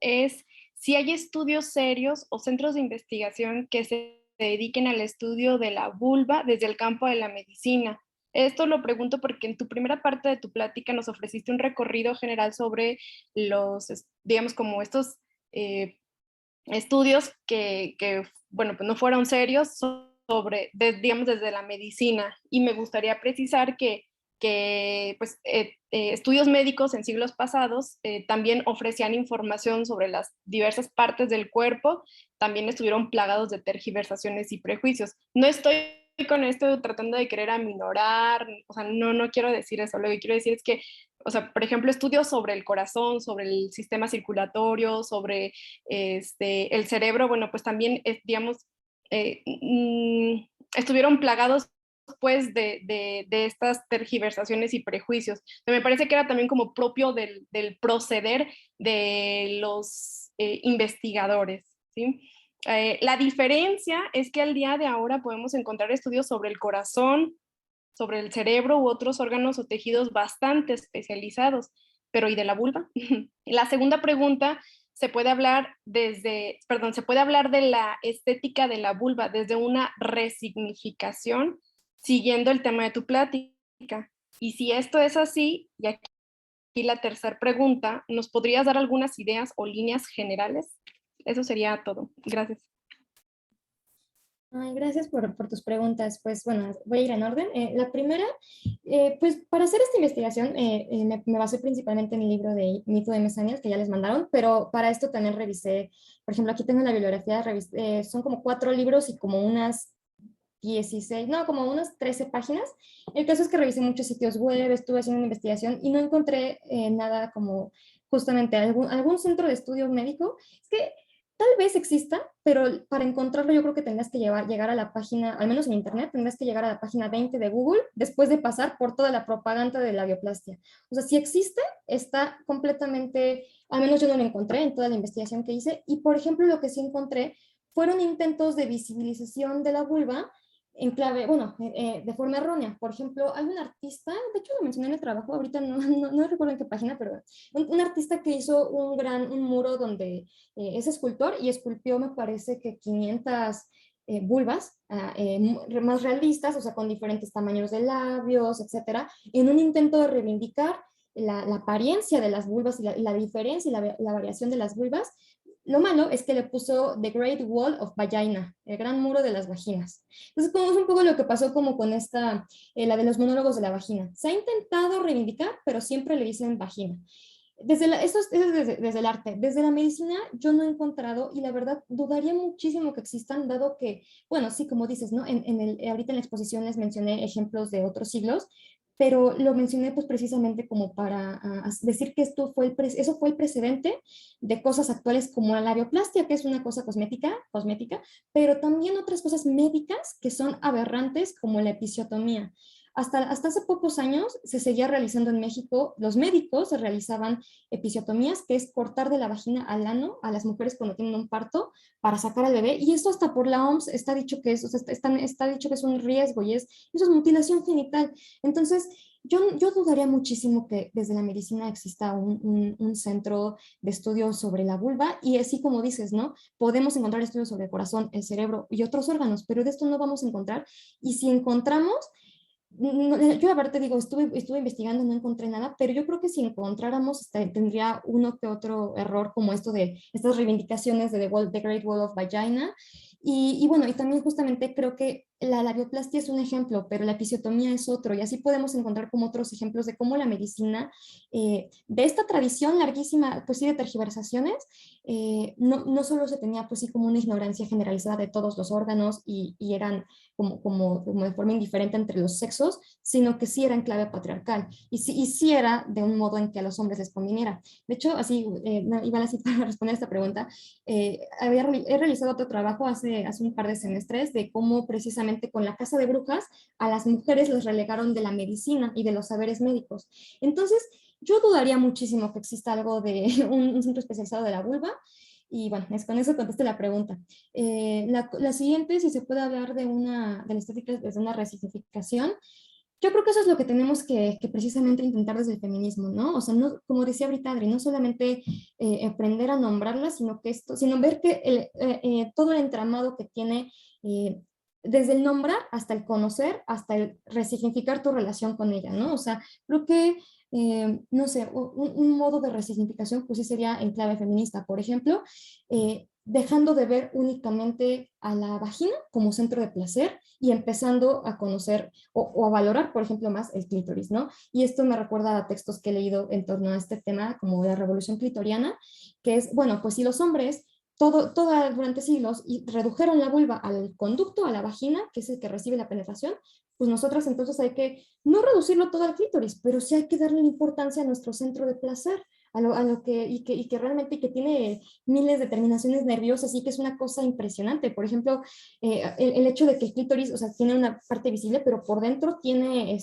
es si hay estudios serios o centros de investigación que se dediquen al estudio de la vulva desde el campo de la medicina. Esto lo pregunto porque en tu primera parte de tu plática nos ofreciste un recorrido general sobre digamos, como estos eh, estudios bueno, pues no fueron serios sobre, digamos, desde la medicina. Y me gustaría precisar que pues, estudios médicos en siglos pasados también ofrecían información sobre las diversas partes del cuerpo, también estuvieron plagados de tergiversaciones y prejuicios. No estoy con esto tratando de querer aminorar, o sea, no quiero decir eso, lo que quiero decir es que, o sea, por ejemplo, estudios sobre el corazón, sobre el sistema circulatorio, sobre el cerebro, bueno, pues también, digamos, estuvieron plagados pues de estas tergiversaciones y prejuicios. Me parece que era también como propio del proceder de los investigadores, ¿sí? La diferencia es que al día de ahora podemos encontrar estudios sobre el corazón, sobre el cerebro u otros órganos o tejidos bastante especializados, pero ¿y de la vulva? La segunda pregunta, se puede hablar de la estética de la vulva desde una resignificación, siguiendo el tema de tu plática. Y si esto es así, y aquí la tercera pregunta, ¿nos podrías dar algunas ideas o líneas generales? Eso sería todo. Gracias. Ay, gracias por tus preguntas. Pues bueno, voy a ir en orden. La primera, pues para hacer esta investigación me basé principalmente en el libro de Mito de Mesanias que ya les mandaron, pero para esto también revisé, por ejemplo, aquí tengo la bibliografía, son como 4 libros y como unas 16, no, como unas 13 páginas. El caso es que revisé muchos sitios web, estuve haciendo una investigación y no encontré nada como justamente algún centro de estudio médico. Es que tal vez exista, pero para encontrarlo yo creo que tendrás que llegar a la página, al menos en internet, tendrás que llegar a la página 20 de Google después de pasar por toda la propaganda de la bioplastia. O sea, si existe, está completamente, al menos yo no lo encontré en toda la investigación que hice. Y por ejemplo, lo que sí encontré fueron intentos de visibilización de la vulva en clave, bueno, de forma errónea. Por ejemplo, hay un artista, de hecho lo mencioné en el trabajo, ahorita no recuerdo en qué página, pero un artista que hizo un muro donde es escultor y esculpió, me parece que 500 vulvas más realistas, o sea, con diferentes tamaños de labios, etcétera, en un intento de reivindicar la apariencia de las vulvas y la diferencia y la variación de las vulvas. Lo malo es que le puso The Great Wall of Vagina, el gran muro de las vaginas. Entonces, como es un poco lo que pasó como con esta, la de los monólogos de la vagina. Se ha intentado reivindicar, pero siempre le dicen vagina. Esto es desde el arte. Desde la medicina yo no he encontrado, y la verdad dudaría muchísimo que existan, dado que, bueno, sí, como dices, ¿no? Ahorita en la exposición les mencioné ejemplos de otros siglos, pero lo mencioné pues precisamente como para decir que eso fue el precedente de cosas actuales como la labioplastia, que es una cosa cosmética, pero también otras cosas médicas que son aberrantes como la episiotomía. Hasta hace pocos años se seguía realizando en México, los médicos se realizaban episiotomías, que es cortar de la vagina al ano a las mujeres cuando tienen un parto para sacar al bebé, y esto hasta por la OMS está dicho que es, o sea, está dicho que es un riesgo y eso es mutilación genital. Entonces, yo dudaría muchísimo que desde la medicina exista un centro de estudios sobre la vulva, y así como dices, ¿no? Podemos encontrar estudios sobre el corazón, el cerebro y otros órganos, pero de esto no vamos a encontrar, y si encontramos, yo la verdad te digo, estuve investigando, no encontré nada, pero yo creo que si encontráramos, tendría uno que otro error como esto de estas reivindicaciones de The Great Wall of Vagina. Y bueno, y también justamente creo que la labioplastia es un ejemplo, pero la episiotomía es otro, y así podemos encontrar como otros ejemplos de cómo la medicina, de esta tradición larguísima, pues sí, de tergiversaciones, no solo se tenía pues sí como una ignorancia generalizada de todos los órganos y eran como de forma indiferente entre los sexos, sino que sí era en clave patriarcal, y sí era de un modo en que a los hombres les conviniera. De hecho, así, igual así para responder esta pregunta, he realizado otro trabajo hace un par de semestres de cómo precisamente con la Casa de Brujas a las mujeres les relegaron de la medicina y de los saberes médicos. Entonces, yo dudaría muchísimo que exista algo de un centro especializado de la vulva. Y bueno, con eso contesto la pregunta. La siguiente, si se puede hablar de la estética desde una resignificación, yo creo que eso es lo que tenemos que precisamente intentar desde el feminismo, ¿no? O sea, no, como decía ahorita Adri, no solamente aprender a nombrarlas, sino ver que todo el entramado que tiene, eh, desde el nombrar hasta el conocer, hasta el resignificar tu relación con ella, ¿no? O sea, creo que, no sé, un modo de resignificación, pues sí sería en clave feminista, por ejemplo, dejando de ver únicamente a la vagina como centro de placer y empezando a conocer o a valorar, por ejemplo, más el clítoris, ¿no? Y esto me recuerda a textos que he leído en torno a este tema, como de la revolución clitoriana, que es, bueno, pues si los hombres durante siglos y redujeron la vulva al conducto, a la vagina, que es el que recibe la penetración, pues nosotras entonces hay que no reducirlo todo al clítoris, pero sí hay que darle importancia a nuestro centro de placer, a lo que, y que realmente que tiene miles de terminaciones nerviosas y que es una cosa impresionante. Por ejemplo, el hecho de que el clítoris, o sea, tiene una parte visible, pero por dentro tiene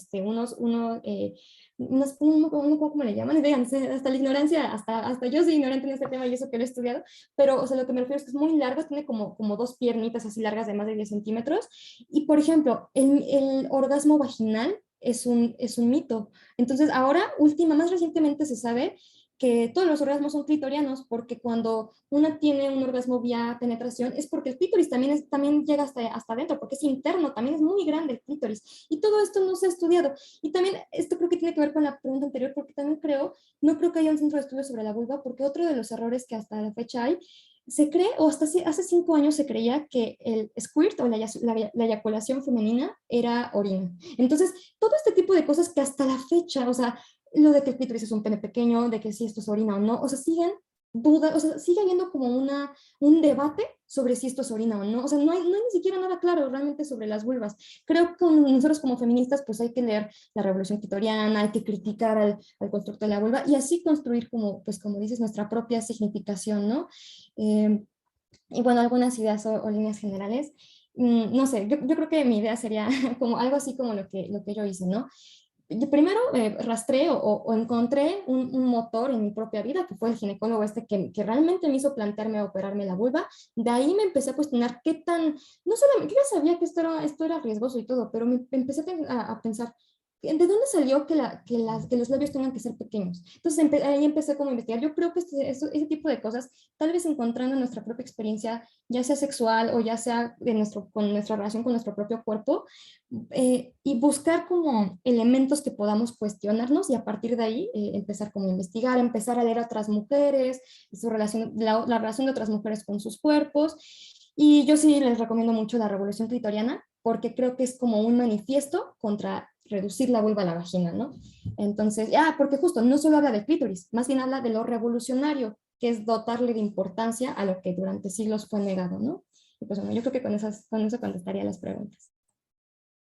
¿cómo le llaman? Vean, hasta la ignorancia, hasta yo soy ignorante en este tema y eso que lo he estudiado, pero o sea, lo que me refiero es que es muy largo, tiene como dos piernitas así largas de más de 10 centímetros. Y por ejemplo, el orgasmo vaginal es un mito. Entonces, ahora, más recientemente se sabe que todos los orgasmos son clitorianos, porque cuando una tiene un orgasmo vía penetración es porque el clítoris también llega hasta adentro, porque es interno, también es muy grande el clítoris. Y todo esto no se ha estudiado. Y también esto creo que tiene que ver con la pregunta anterior, porque también no creo que haya un centro de estudios sobre la vulva, porque otro de los errores que hasta la fecha hay, se cree, o hasta hace 5 años se creía que el squirt o la eyaculación femenina era orina. Entonces, todo este tipo de cosas que hasta la fecha, o sea, lo de que el clítoris es un pene pequeño, de que si esto es orina o no, o sea, sigue habiendo como un debate sobre si esto es orina o no, o sea, no hay ni siquiera nada claro realmente sobre las vulvas. Creo que nosotros como feministas pues hay que leer la revolución clitoriana, hay que criticar al constructo de la vulva y así construir como dices, nuestra propia significación, ¿no? Y bueno, algunas ideas o líneas generales. No sé, yo creo que mi idea sería como algo así como lo que yo hice, ¿no? Yo primero rastreé o encontré un motor en mi propia vida, que fue el ginecólogo que realmente me hizo plantearme operarme la vulva. De ahí me empecé a cuestionar no solamente, yo ya sabía que esto era riesgoso y todo, pero me empecé a pensar, ¿de dónde salió que los labios tengan que ser pequeños? Entonces ahí empecé como a investigar. Yo creo que ese tipo de cosas, tal vez encontrando nuestra propia experiencia, ya sea sexual o ya sea con nuestra relación con nuestro propio cuerpo, y buscar como elementos que podamos cuestionarnos y a partir de ahí empezar como a investigar, empezar a leer a otras mujeres, la relación de otras mujeres con sus cuerpos. Y yo sí les recomiendo mucho la revolución clitoriana porque creo que es como un manifiesto contra reducir la vulva a la vagina, ¿no? Entonces, porque justo no solo habla de clítoris, más bien habla de lo revolucionario, que es dotarle de importancia a lo que durante siglos fue negado, ¿no? Y pues bueno, yo creo que con eso contestaría las preguntas.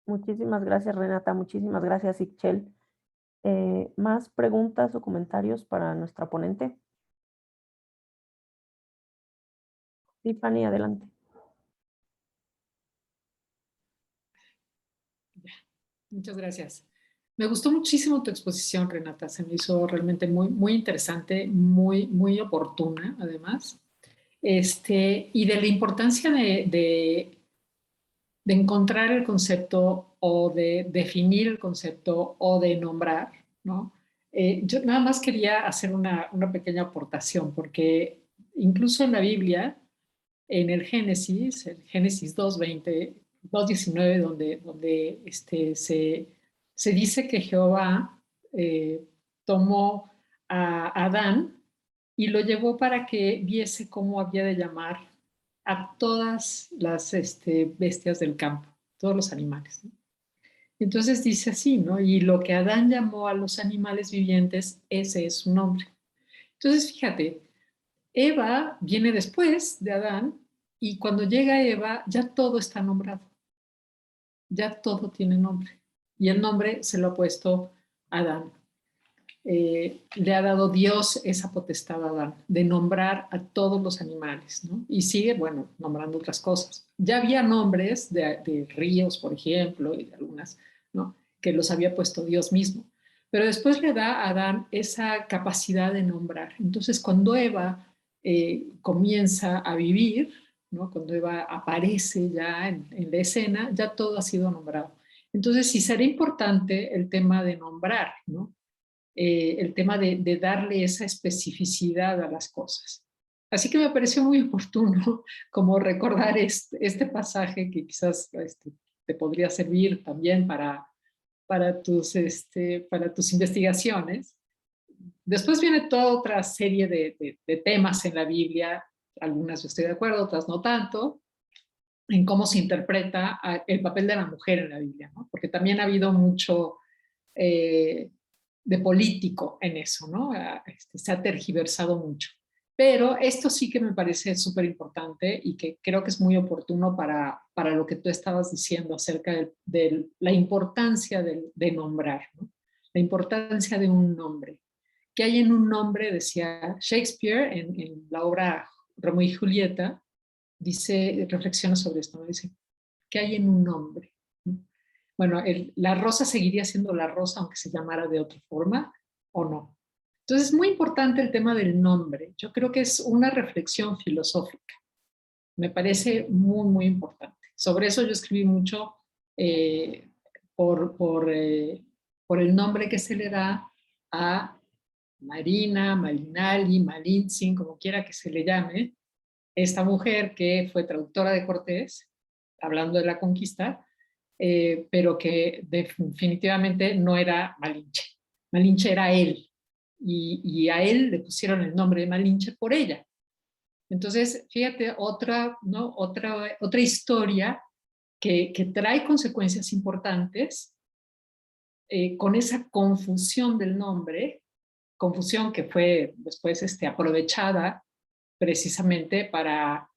Muchísimas gracias, Renata. Muchísimas gracias, Ixchel. ¿Más preguntas o comentarios para nuestra ponente? Tiffany, adelante. Muchas gracias. Me gustó muchísimo tu exposición, Renata. Se me hizo realmente muy, muy interesante, muy, muy oportuna, además. Y de la importancia de encontrar el concepto o de definir el concepto o de nombrar, ¿no? Yo nada más quería hacer una pequeña aportación, porque incluso en la Biblia, en el Génesis 2:20, 2:19, donde se dice que Jehová tomó a Adán y lo llevó para que viese cómo había de llamar a todas las bestias del campo. todos los animales, ¿no? Entonces dice así, ¿no? Y lo que Adán llamó a los animales vivientes, ese es su nombre. Entonces, fíjate, Eva viene después de Adán y cuando llega Eva ya todo está nombrado, ya todo tiene nombre. Y el nombre se lo ha puesto Adán. Le ha dado Dios esa potestad a Adán de nombrar a todos los animales, ¿no? Y sigue, bueno, nombrando otras cosas. Ya había nombres de ríos, por ejemplo, y de algunas, ¿no? Que los había puesto Dios mismo. Pero después le da a Adán esa capacidad de nombrar. Entonces, cuando Eva comienza a vivir, ¿no? Cuando Eva aparece ya en la escena, ya todo ha sido nombrado. Entonces, sí será importante el tema de nombrar, ¿no? El tema de darle esa especificidad a las cosas. Así que me pareció muy oportuno como recordar este pasaje que quizás te podría servir también para tus investigaciones. Después viene toda otra serie de temas en la Biblia, algunas yo estoy de acuerdo, otras no tanto, en cómo se interpreta el papel de la mujer en la Biblia, ¿no? Porque también ha habido mucho de político en eso, ¿no? Se ha tergiversado mucho. Pero esto sí que me parece súper importante y que creo que es muy oportuno para lo que tú estabas diciendo acerca de la importancia de nombrar, ¿no? La importancia de un nombre. ¿Qué hay en un nombre? Decía Shakespeare en la obra Romeo y Julieta, dice, reflexiona sobre esto, ¿no? Dice, ¿qué hay en un nombre? Bueno, la rosa seguiría siendo la rosa aunque se llamara de otra forma o no. Entonces es muy importante el tema del nombre. Yo creo que es una reflexión filosófica. Me parece muy, muy importante. Sobre eso yo escribí mucho por el nombre que se le da a Marina, Malinali, Malintzin, como quiera que se le llame, esta mujer que fue traductora de Cortés, hablando de la conquista, pero que definitivamente no era Malinche. Malinche era él, y a él le pusieron el nombre de Malinche por ella. Entonces, fíjate, otra historia que trae consecuencias importantes con esa confusión del nombre, confusión que fue después aprovechada precisamente para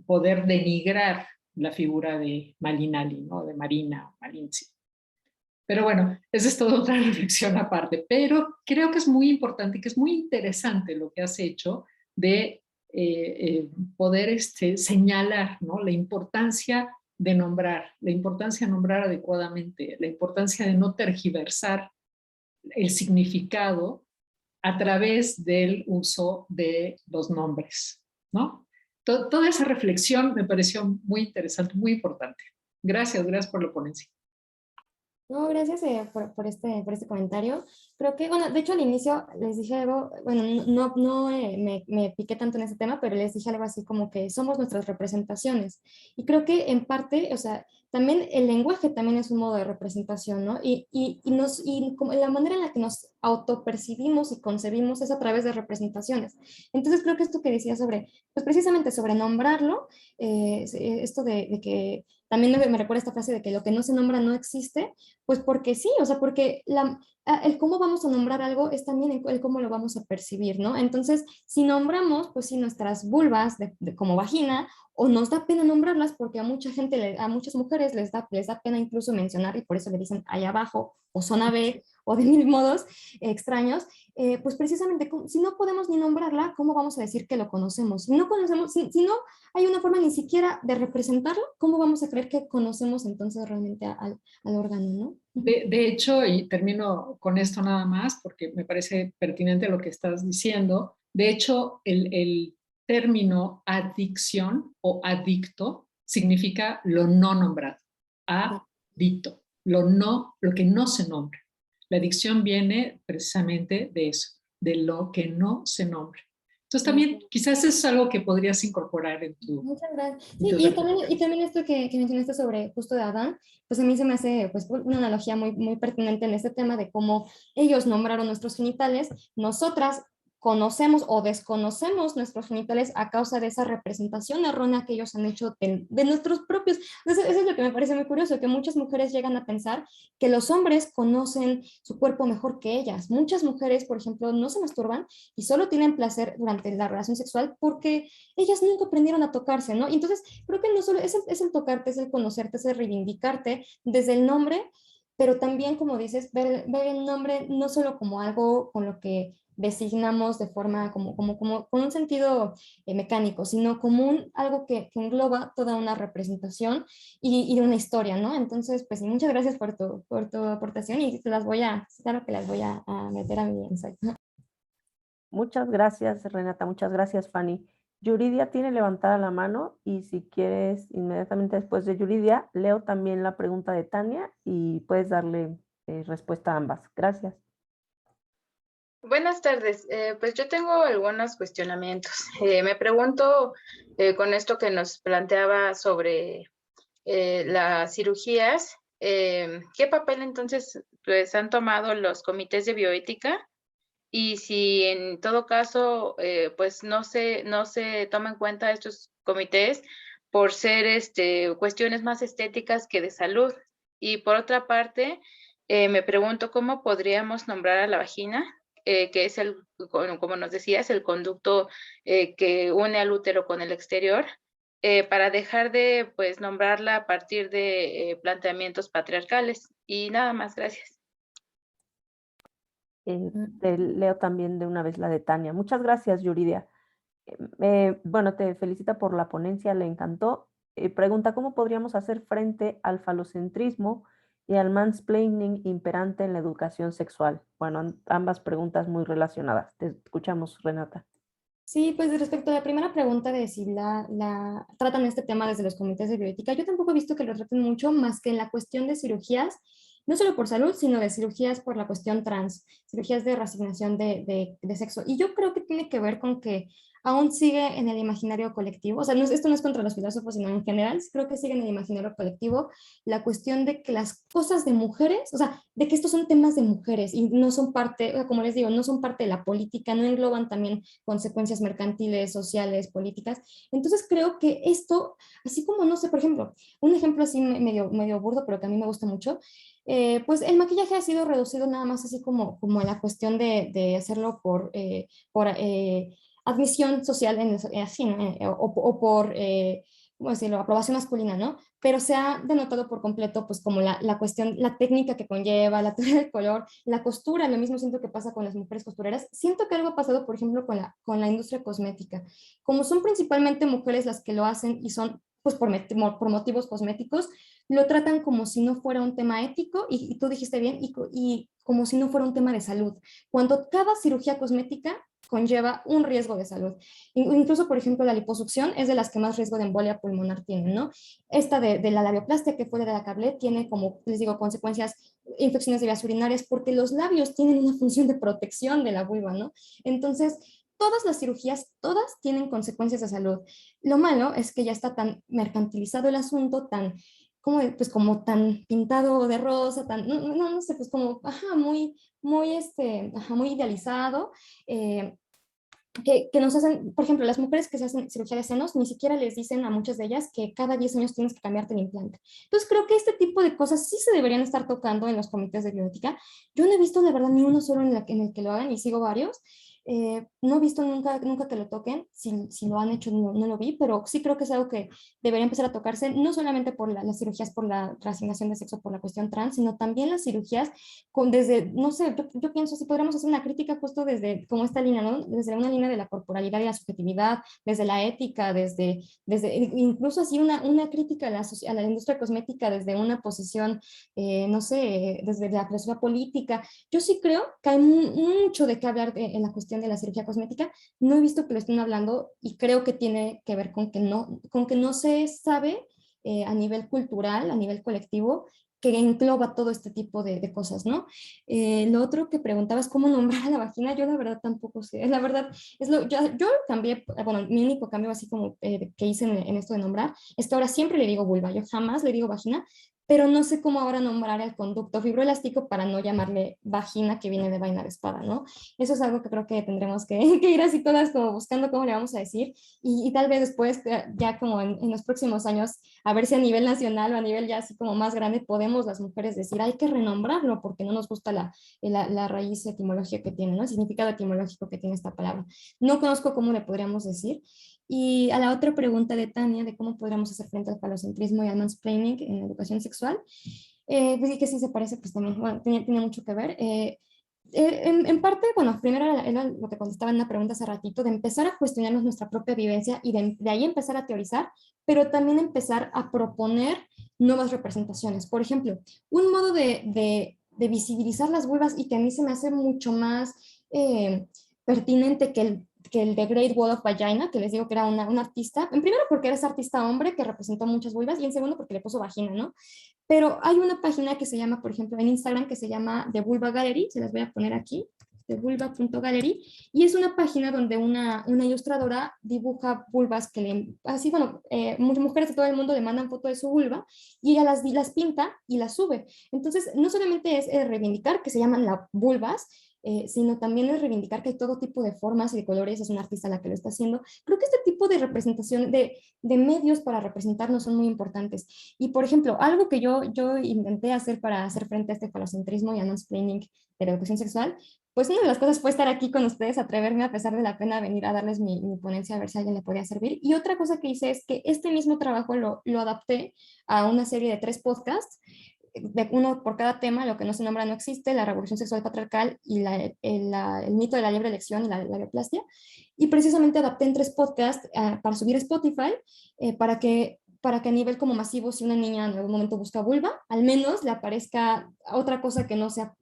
poder denigrar la figura de Malinali, ¿no? De Marina, Malinzi. Pero bueno, esa es toda otra reflexión aparte. Pero creo que es muy importante y que es muy interesante lo que has hecho de poder señalar, ¿no? La importancia de nombrar, la importancia de nombrar adecuadamente, la importancia de no tergiversar el significado a través del uso de los nombres, ¿no? Toda esa reflexión me pareció muy interesante, muy importante. Gracias por la ponencia. No, gracias por este comentario. Creo que, bueno, de hecho al inicio les dije algo, bueno, no me piqué tanto en ese tema, pero les dije algo así como que somos nuestras representaciones. Y creo que en parte, o sea, también el lenguaje también es un modo de representación, ¿no? Y como la manera en la que nos autopercibimos y concebimos es a través de representaciones. Entonces creo que esto que decía sobre, pues precisamente sobre nombrarlo, esto de que también me recuerda esta frase de que lo que no se nombra no existe, pues porque sí, o sea, porque el cómo vamos a nombrar algo es también el cómo lo vamos a percibir, ¿no? Entonces, si nombramos, pues sí, nuestras vulvas como vagina, o nos da pena nombrarlas porque a mucha gente, a muchas mujeres les da pena incluso mencionar y por eso le dicen ahí abajo, o zona B, o de mil modos extraños, pues precisamente, si no podemos ni nombrarla, ¿cómo vamos a decir que lo conocemos? Si no conocemos, si no hay una forma ni siquiera de representarlo, ¿cómo vamos a creer que conocemos entonces realmente al órgano, ¿no? De hecho, y termino con esto nada más, porque me parece pertinente lo que estás diciendo, de hecho, el término adicción o adicto significa lo no nombrado, adicto, lo que no se nombra. La adicción viene precisamente de eso, de lo que no se nombra. Entonces también quizás eso es algo que podrías incorporar en tu... Muchas gracias. Sí, y también esto que mencionaste sobre justo de Adán, pues a mí se me hace pues, una analogía muy, muy pertinente en este tema de cómo ellos nombraron nuestros genitales, nosotras conocemos o desconocemos nuestros genitales a causa de esa representación errónea que ellos han hecho de nuestros propios. Entonces, eso es lo que me parece muy curioso, que muchas mujeres llegan a pensar que los hombres conocen su cuerpo mejor que ellas. Muchas mujeres, por ejemplo, no se masturban y solo tienen placer durante la relación sexual porque ellas nunca aprendieron a tocarse, ¿no? Y entonces, creo que no solo es el tocarte, es el conocerte, es el reivindicarte desde el nombre, pero también, como dices, ver el nombre no solo como algo con lo que designamos de forma como con un sentido mecánico, sino como algo que engloba toda una representación y una historia, ¿no? Entonces, pues sí, muchas gracias por tu aportación y claro que las voy a meter a mi ensayo. Muchas gracias, Renata, muchas gracias, Fanny. Yuridia tiene levantada la mano y si quieres, inmediatamente después de Yuridia, leo también la pregunta de Tania y puedes darle respuesta a ambas. Gracias. Buenas tardes. Pues yo tengo algunos cuestionamientos. Me pregunto con esto que nos planteaba sobre las cirugías, ¿qué papel entonces pues, han tomado los comités de bioética? Y si en todo caso pues no se toma en cuenta estos comités por ser cuestiones más estéticas que de salud. Y por otra parte, me pregunto cómo podríamos nombrar a la vagina, que es como nos decías, el conducto que une al útero con el exterior, para dejar de pues nombrarla a partir de planteamientos patriarcales. Y nada más, gracias. Te leo también de una vez la de Tania. Muchas gracias, Yuridia. Bueno, te felicita por la ponencia, le encantó. Pregunta, ¿cómo podríamos hacer frente al falocentrismo y al mansplaining imperante en la educación sexual? Bueno, ambas preguntas muy relacionadas. Te escuchamos, Renata. Sí, pues respecto a la primera pregunta de si tratan este tema desde los comités de bioética, yo tampoco he visto que lo traten mucho más que en la cuestión de cirugías, no solo por salud, sino de cirugías por la cuestión trans, cirugías de reasignación de sexo. Y yo creo que tiene que ver con que aún sigue en el imaginario colectivo, o sea, esto no es contra los filósofos, sino en general, creo que sigue en el imaginario colectivo la cuestión de que las cosas de mujeres, o sea, de que estos son temas de mujeres y no son parte, o sea, como les digo, no son parte de la política, no engloban también consecuencias mercantiles, sociales, políticas. Entonces creo que esto, así como, no sé, por ejemplo, un ejemplo así medio burdo, pero que a mí me gusta mucho, pues el maquillaje ha sido reducido nada más así como a la cuestión de hacerlo por admisión social, así, ¿no? O por, ¿cómo decirlo?, aprobación masculina, ¿no? Pero se ha denotado por completo, pues como la cuestión, la técnica que conlleva, la teoría del color, la costura, lo mismo siento que pasa con las mujeres costureras. Siento que algo ha pasado, por ejemplo, con la industria cosmética. Como son principalmente mujeres las que lo hacen y son, pues por motivos cosméticos, lo tratan como si no fuera un tema ético y tú dijiste bien, y como si no fuera un tema de salud. Cuando cada cirugía cosmética conlleva un riesgo de salud. Incluso, por ejemplo, la liposucción es de las que más riesgo de embolia pulmonar tienen, ¿no? Esta de la labioplastia, que fue de la que hablé, tiene como, les digo, consecuencias, infecciones de vías urinarias, porque los labios tienen una función de protección de la vulva, ¿no? Entonces, todas las cirugías, todas tienen consecuencias de salud. Lo malo es que ya está tan mercantilizado el asunto, pues como tan pintado de rosa, no sé, pues como, muy idealizado, que nos hacen, por ejemplo, las mujeres que se hacen cirugía de senos, ni siquiera les dicen a muchas de ellas que cada 10 años tienes que cambiarte el implante. Entonces creo que este tipo de cosas sí se deberían estar tocando en los comités de bioética. Yo no he visto de verdad ni uno solo en el que lo hagan y sigo varios. No he visto nunca que lo toquen, si lo han hecho no lo vi, pero sí creo que es algo que debería empezar a tocarse, no solamente por las cirugías por la reasignación de sexo por la cuestión trans, sino también las cirugías desde, no sé, yo pienso si podríamos hacer una crítica justo desde como esta línea, ¿no? Desde una línea de la corporalidad y la subjetividad, desde la ética, desde incluso así una crítica a la industria cosmética desde una posición, no sé, desde la presión política. Yo sí creo que hay mucho de qué hablar en la cuestión de la cirugía cosmética. No he visto que lo estén hablando y creo que tiene que ver con que no se sabe a nivel cultural, a nivel colectivo, que engloba todo este tipo de cosas, ¿no? Lo otro que preguntabas, ¿cómo nombrar a la vagina? Yo la verdad tampoco sé. La verdad, yo cambié, bueno, mi único cambio así como que hice en esto de nombrar, es que ahora siempre le digo vulva, yo jamás le digo vagina, pero no sé cómo ahora nombrar el conducto fibroelástico para no llamarle vagina, que viene de vaina de espada, ¿no? Eso es algo que creo que tendremos que, que ir así todas como buscando cómo le vamos a decir, y tal vez después, ya como en los próximos años, a ver si a nivel nacional o a nivel ya así como más grande podemos las mujeres decir, hay que renombrarlo porque no nos gusta la raíz etimológica que tiene, ¿no? El significado etimológico que tiene esta palabra. No conozco cómo le podríamos decir. Y a la otra pregunta de Tania, de cómo podríamos hacer frente al falocentrismo y al mansplaining en la educación sexual, pues, que sí se parece, pues también, bueno, tiene mucho que ver. En parte, bueno, primero era lo que contestaba en una pregunta hace ratito, de empezar a cuestionarnos nuestra propia vivencia y de ahí empezar a teorizar, pero también empezar a proponer nuevas representaciones. Por ejemplo, un modo de visibilizar las vulvas y que a mí se me hace mucho más pertinente que el de Great Wall of Vagina, que les digo que era una artista, en primero porque era ese artista hombre que representó muchas vulvas y en segundo porque le puso vagina, ¿no? Pero hay una página que se llama, por ejemplo, en Instagram, que se llama The Vulva Gallery, se las voy a poner aquí, thevulva.gallery, y es una página donde una ilustradora dibuja vulvas que así, bueno, muchas mujeres de todo el mundo le mandan foto de su vulva y ella las pinta y las sube. Entonces, no solamente es reivindicar que se llaman las vulvas, sino también es reivindicar que hay todo tipo de formas y de colores, es una artista la que lo está haciendo. Creo que este tipo de representación, de medios para representarnos son muy importantes. Y, por ejemplo, algo que yo intenté hacer para hacer frente a este falocentrismo y al mansplaining de la educación sexual, pues una de las cosas fue estar aquí con ustedes, atreverme a pesar de la pena venir a darles mi ponencia a ver si a alguien le podía servir. Y otra cosa que hice es que este mismo trabajo lo adapté a una serie de 3 podcasts, de uno por cada tema, lo que no se nombra no existe, la revolución sexual patriarcal y el mito de la libre elección y la bioplastia. Y precisamente adapté en 3 podcasts para subir a Spotify, para que a nivel como masivo, si una niña en algún momento busca vulva, al menos le aparezca otra cosa que no sea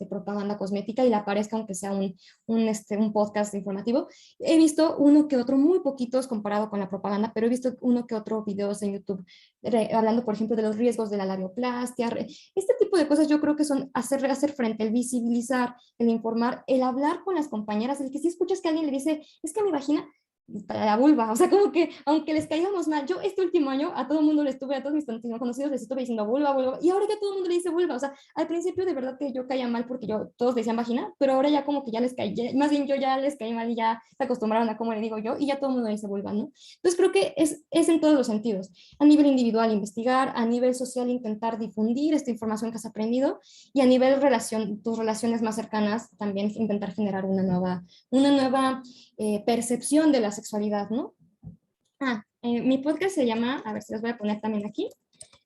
propaganda cosmética y le aparezca aunque sea un podcast informativo. He visto uno que otro, muy poquitos comparado con la propaganda, pero he visto uno que otro videos en YouTube hablando, por ejemplo, de los riesgos de la labioplastia. Este tipo de cosas yo creo que son hacer frente, el visibilizar, el informar, el hablar con las compañeras, el que si escuchas que alguien le dice, es que mi vagina, para la vulva, o sea, como que aunque les caigamos mal, yo este último año a todo el mundo a todos mis conocidos les estuve diciendo vulva, vulva, y ahora ya todo el mundo le dice vulva, o sea, al principio de verdad que yo caía mal porque todos decían vagina, pero ahora ya como que ya les caí, más bien yo ya les caí mal y ya se acostumbraron a cómo le digo yo, y ya todo el mundo le dice vulva, ¿no? Entonces creo que es en todos los sentidos, a nivel individual investigar, a nivel social intentar difundir esta información que has aprendido, y a nivel tus relaciones más cercanas también intentar generar una nueva percepción de la sexualidad, ¿no? Mi podcast se llama, a ver si los voy a poner también aquí,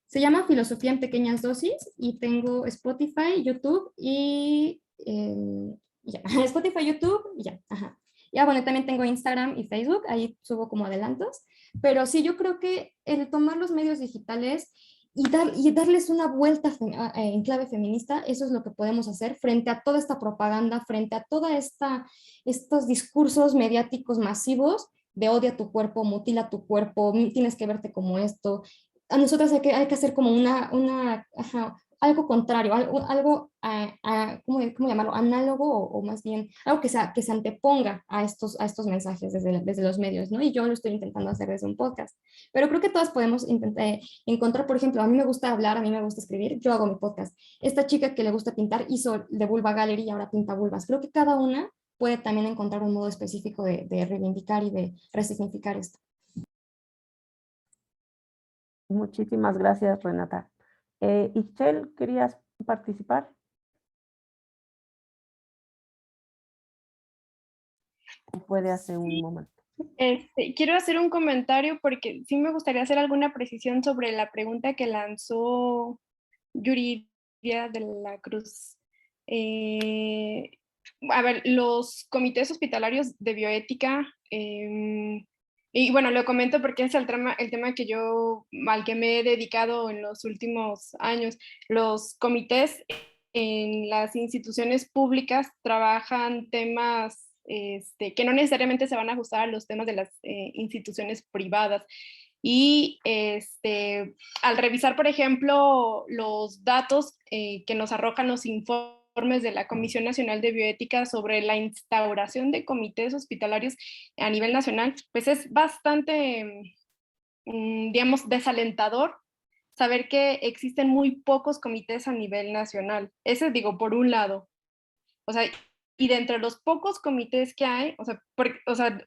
se llama Filosofía en Pequeñas Dosis y tengo Spotify, YouTube y ya, Spotify, YouTube y ya, ajá. Ya, bueno, también tengo Instagram y Facebook, ahí subo como adelantos, pero sí, yo creo que el tomar los medios digitales y darles una vuelta en clave feminista, eso es lo que podemos hacer frente a toda esta propaganda, frente a toda estos discursos mediáticos masivos de odia tu cuerpo, mutila tu cuerpo, tienes que verte como esto. A nosotras hay que hacer como algo contrario, algo ¿cómo llamarlo? Análogo o más bien algo que se anteponga a estos mensajes desde los medios, ¿no? Y yo lo estoy intentando hacer desde un podcast. Pero creo que todas podemos intentar encontrar, por ejemplo, a mí me gusta hablar, a mí me gusta escribir, yo hago mi podcast. Esta chica que le gusta pintar hizo de Vulva Gallery y ahora pinta vulvas. Creo que cada una puede también encontrar un modo específico de reivindicar y de resignificar esto. Muchísimas gracias, Renata. Ixchel, ¿querías participar? Puede hacer un momento. Quiero hacer un comentario porque sí me gustaría hacer alguna precisión sobre la pregunta que lanzó Yuridia de la Cruz. A ver, los comités hospitalarios de bioética, y bueno, lo comento porque es el tema al que me he dedicado en los últimos años. Los comités en las instituciones públicas trabajan temas que no necesariamente se van a ajustar a los temas de las instituciones privadas. Y al revisar, por ejemplo, los datos que nos arrojan los informes de la Comisión Nacional de Bioética sobre la instauración de comités hospitalarios a nivel nacional, pues es bastante, digamos, desalentador saber que existen muy pocos comités a nivel nacional. Ese digo, por un lado. O sea, y de entre los pocos comités que hay,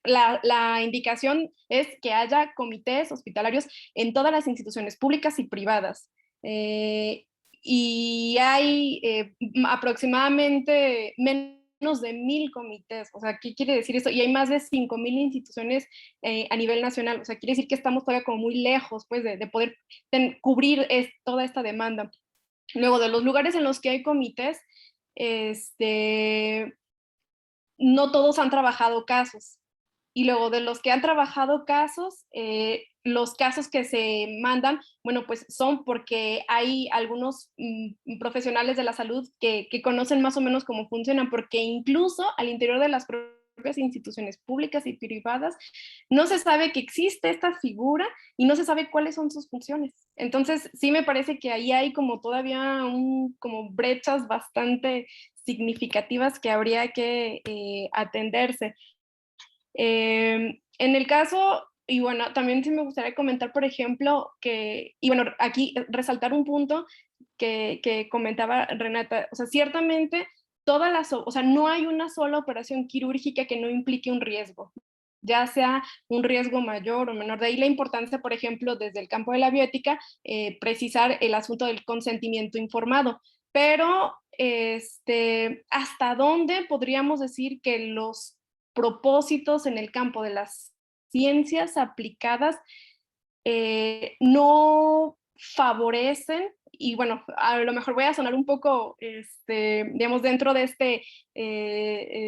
la indicación es que haya comités hospitalarios en todas las instituciones públicas y privadas. Y hay aproximadamente menos de 1000 comités. O sea, ¿qué quiere decir eso? Y hay más de 5000 instituciones a nivel nacional. O sea, quiere decir que estamos todavía como muy lejos, pues, de poder cubrir toda esta demanda. Luego, de los lugares en los que hay comités, no todos han trabajado casos. Y luego de los que han trabajado casos, los casos que se mandan, bueno, pues son porque hay algunos profesionales de la salud que conocen más o menos cómo funcionan, porque incluso al interior de las propias instituciones públicas y privadas, no se sabe que existe esta figura y no se sabe cuáles son sus funciones. Entonces, sí me parece que ahí hay como todavía como brechas bastante significativas que habría que atenderse. En el caso, y bueno, también sí me gustaría comentar, por ejemplo, y bueno, aquí resaltar un punto que comentaba Renata, o sea, ciertamente o sea, no hay una sola operación quirúrgica que no implique un riesgo, ya sea un riesgo mayor o menor. De ahí la importancia, por ejemplo, desde el campo de la bioética, precisar el asunto del consentimiento informado. Pero, ¿hasta dónde podríamos decir que los propósitos en el campo de las ciencias aplicadas no favorecen? Y bueno, a lo mejor voy a sonar un poco, digamos, dentro de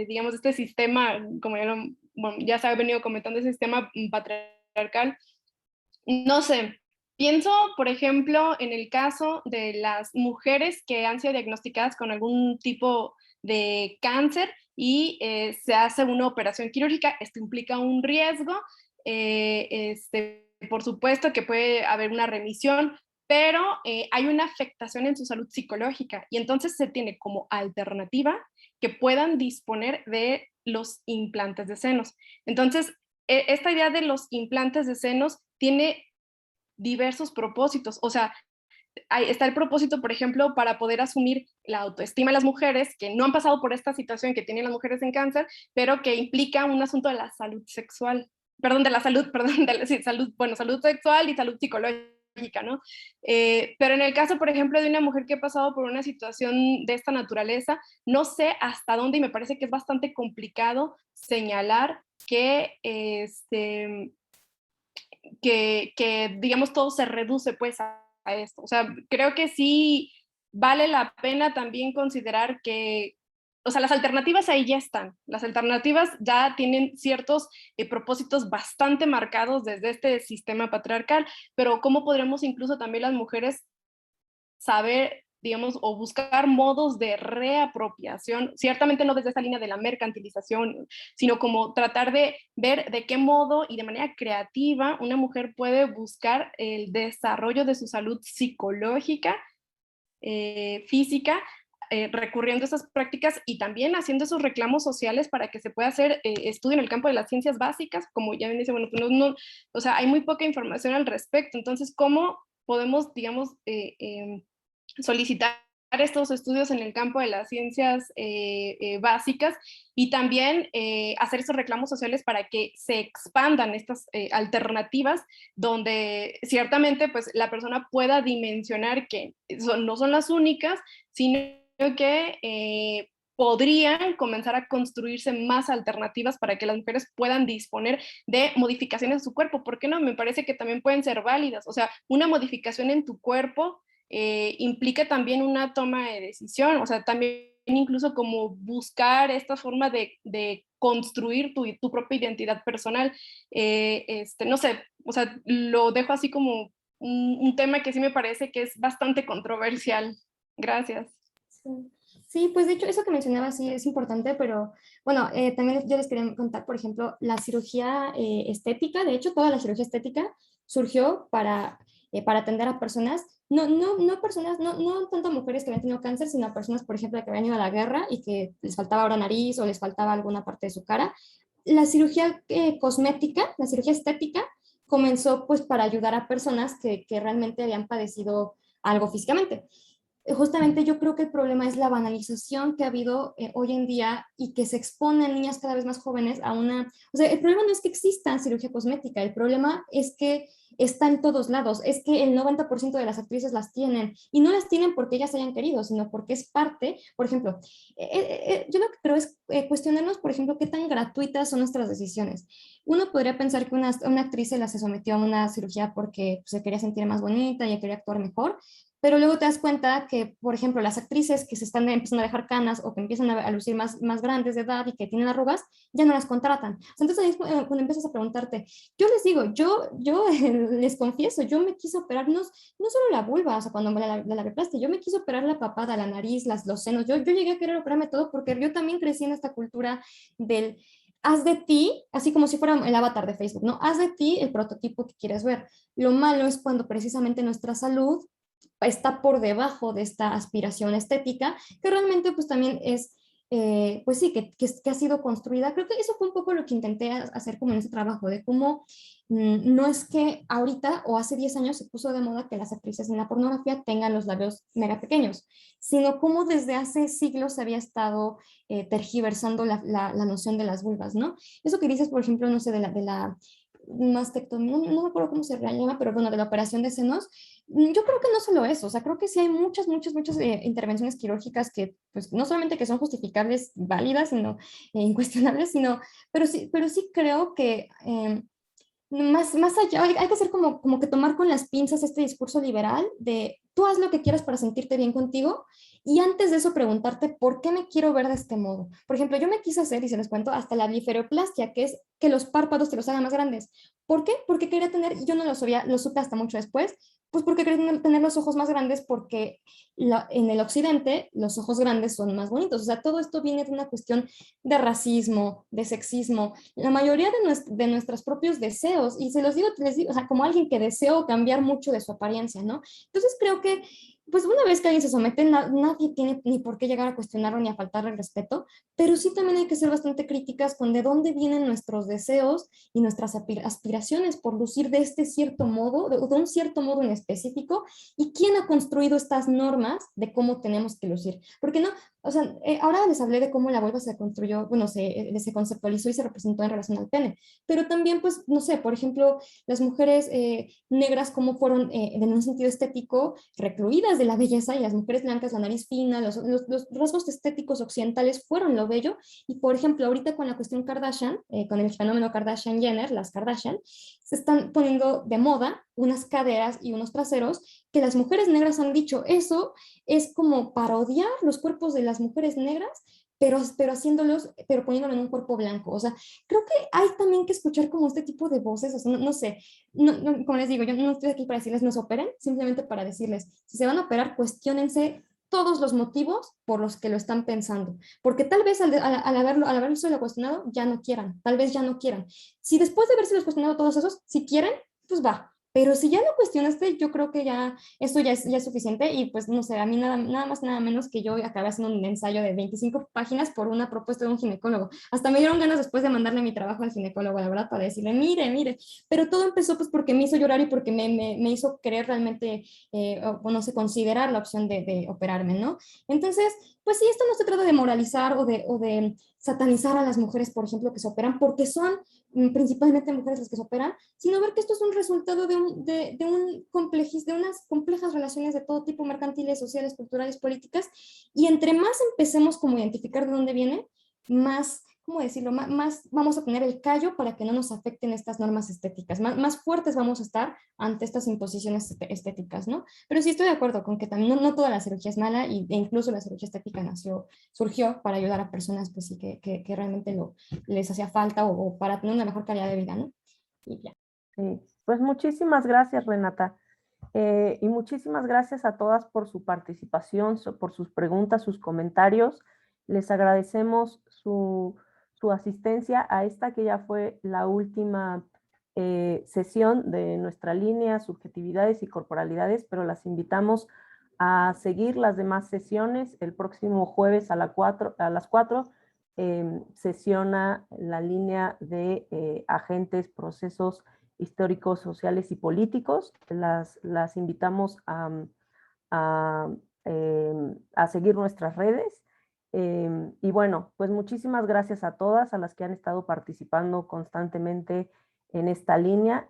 digamos, de este sistema, como ya se ha venido comentando, ese sistema patriarcal. No sé, pienso, por ejemplo, en el caso de las mujeres que han sido diagnosticadas con algún tipo de cáncer y se hace una operación quirúrgica. Esto implica un riesgo, por supuesto que puede haber una remisión, pero hay una afectación en su salud psicológica y entonces se tiene como alternativa que puedan disponer de los implantes de senos. Entonces, esta idea de los implantes de senos tiene diversos propósitos. O sea, está el propósito, por ejemplo, para poder asumir la autoestima de las mujeres que no han pasado por esta situación que tienen las mujeres en cáncer, pero que implica un asunto de la salud sexual, salud sexual y salud psicológica, ¿no? Pero en el caso, por ejemplo, de una mujer que ha pasado por una situación de esta naturaleza, no sé hasta dónde, y me parece que es bastante complicado señalar que digamos, todo se reduce pues a esto. O sea, creo que sí vale la pena también considerar que, o sea, las alternativas ahí ya están. Las alternativas ya tienen ciertos propósitos bastante marcados desde este sistema patriarcal, pero ¿cómo podremos incluso también las mujeres saber, digamos, o buscar modos de reapropiación, ciertamente no desde esa línea de la mercantilización, sino como tratar de ver de qué modo y de manera creativa una mujer puede buscar el desarrollo de su salud psicológica, física, recurriendo a esas prácticas y también haciendo esos reclamos sociales para que se pueda hacer estudio en el campo de las ciencias básicas, como ya me dice, bueno, pues o sea, hay muy poca información al respecto. Entonces, ¿cómo podemos, digamos, solicitar estos estudios en el campo de las ciencias básicas y también hacer esos reclamos sociales para que se expandan estas alternativas donde ciertamente pues la persona pueda dimensionar que no son las únicas, sino que podrían comenzar a construirse más alternativas para que las mujeres puedan disponer de modificaciones en su cuerpo. ¿Por qué no? Me parece que también pueden ser válidas. O sea, una modificación en tu cuerpo implica también una toma de decisión, o sea, también incluso como buscar esta forma de construir tu propia identidad personal. No sé, o sea, lo dejo así como un tema que sí me parece que es bastante controversial. Gracias. Sí, pues de hecho eso que mencionaba sí es importante, pero bueno, también yo les quería contar, por ejemplo, la cirugía estética. De hecho, toda la cirugía estética surgió para atender a personas, no personas, no tanto mujeres que habían tenido cáncer, sino a personas, por ejemplo, que habían ido a la guerra y que les faltaba ahora nariz o les faltaba alguna parte de su cara. La cirugía cosmética, la cirugía estética, comenzó pues para ayudar a personas que realmente habían padecido algo físicamente. Justamente yo creo que el problema es la banalización que ha habido hoy en día y que se exponen niñas cada vez más jóvenes a una... O sea, el problema no es que exista cirugía cosmética, el problema es que está en todos lados, es que el 90% de las actrices las tienen y no las tienen porque ellas hayan querido, sino porque es parte, por ejemplo, yo lo que creo es cuestionarnos, por ejemplo, qué tan gratuitas son nuestras decisiones. Uno podría pensar que una actriz se sometió a una cirugía porque se quería sentir más bonita y quería actuar mejor, pero luego te das cuenta que, por ejemplo, las actrices que se están empezando a dejar canas o que empiezan a lucir más grandes de edad y que tienen arrugas, ya no las contratan. Entonces ahí es cuando empiezas a preguntarte, yo les digo, yo les confieso, yo me quise operar no solo la vulva, o sea, cuando la labioplastia, yo me quise operar la papada, la nariz, los senos, yo llegué a querer operarme todo porque yo también crecí en esta cultura del haz de ti, así como si fuera el avatar de Facebook, ¿no? Haz de ti el prototipo que quieres ver. Lo malo es cuando precisamente nuestra salud está por debajo de esta aspiración estética, que realmente pues también es, pues sí, que ha sido construida. Creo que eso fue un poco lo que intenté hacer como en ese trabajo, de cómo no es que ahorita o hace 10 años se puso de moda que las actrices en la pornografía tengan los labios mega pequeños, sino cómo desde hace siglos se había estado tergiversando la noción de las vulvas, ¿no? Eso que dices, por ejemplo, no sé, de la mastectomía, no me acuerdo cómo se llama, pero bueno, de la operación de senos, yo creo que no solo eso, o sea, creo que sí hay muchas intervenciones quirúrgicas que, pues, no solamente que son justificables, válidas, sino incuestionables, pero sí creo que más allá, hay que hacer como que tomar con las pinzas este discurso liberal de tú haz lo que quieras para sentirte bien contigo y antes de eso preguntarte por qué me quiero ver de este modo. Por ejemplo, yo me quise hacer, y se les cuento, hasta la bliferoplastia, que es que los párpados te los hagan más grandes. ¿Por qué? Porque quería tener, yo no lo sabía, lo supe hasta mucho después, pues porque quería tener los ojos más grandes porque en el occidente los ojos grandes son más bonitos. O sea, todo esto viene de una cuestión de racismo, de sexismo, la mayoría de nuestros propios deseos, y se los digo, les digo, o sea, como alguien que deseo cambiar mucho de su apariencia, ¿no? Entonces creo que, pues una vez que alguien se somete, nadie tiene ni por qué llegar a cuestionarlo ni a faltarle el respeto, pero sí también hay que ser bastante críticas con de dónde vienen nuestros deseos y nuestras aspiraciones por lucir de este cierto modo, de un cierto modo en específico, y quién ha construido estas normas de cómo tenemos que lucir. Porque no, o sea, ahora les hablé de cómo la vulva se construyó, bueno, se conceptualizó y se representó en relación al pene, pero también, pues, no sé, por ejemplo, las mujeres negras, cómo fueron, en un sentido estético, recluidas de la belleza, y las mujeres blancas, la nariz fina, los rasgos estéticos occidentales fueron lo bello, y por ejemplo, ahorita con la cuestión Kardashian, con el fenómeno Kardashian-Jenner, las Kardashian, se están poniendo de moda unas caderas y unos traseros que las mujeres negras han dicho, eso es como parodiar los cuerpos de las mujeres negras, pero haciéndolos, pero poniéndolo en un cuerpo blanco. O sea, creo que hay también que escuchar como este tipo de voces, o sea, no sé, como les digo, yo no estoy aquí para decirles no se operen, simplemente para decirles, si se van a operar, cuestiónense todos los motivos por los que lo están pensando, porque tal vez al haberlo cuestionado ya no quieran, tal vez ya no quieran. Si después de haberse cuestionado todos esos, si quieren, pues va, pero si ya lo cuestionaste, yo creo que ya esto ya es suficiente, y pues no sé, a mí nada más, nada menos que yo acabé haciendo un ensayo de 25 páginas por una propuesta de un ginecólogo. Hasta me dieron ganas después de mandarle mi trabajo al ginecólogo, la verdad, para decirle, mire, pero todo empezó pues porque me hizo llorar y porque me hizo querer realmente, o no sé, considerar la opción de operarme, ¿no? Entonces, pues sí, esto no se trata de moralizar o de satanizar a las mujeres, por ejemplo, que se operan, porque son principalmente mujeres las que se operan, sino ver que esto es un resultado de unas complejas relaciones de todo tipo, mercantiles, sociales, culturales, políticas, y entre más empecemos como a identificar de dónde viene, más, ¿cómo decirlo?, más vamos a tener el callo para que no nos afecten estas normas estéticas, más fuertes vamos a estar ante estas imposiciones estéticas, ¿no? Pero sí estoy de acuerdo con que también no toda la cirugía es mala, e incluso la cirugía estética surgió para ayudar a personas, pues sí, que realmente les hacía falta, o para tener una mejor calidad de vida, ¿no? Y ya. Sí, pues muchísimas gracias, Renata. Y muchísimas gracias a todas por su participación, por sus preguntas, sus comentarios. Les agradecemos su asistencia a esta que ya fue la última sesión de nuestra línea Subjetividades y Corporalidades, pero las invitamos a seguir las demás sesiones. El próximo jueves a las 4 sesiona la línea de agentes, procesos históricos, sociales y políticos. Las invitamos a seguir nuestras redes. Y bueno, pues muchísimas gracias a todas, a las que han estado participando constantemente en esta línea,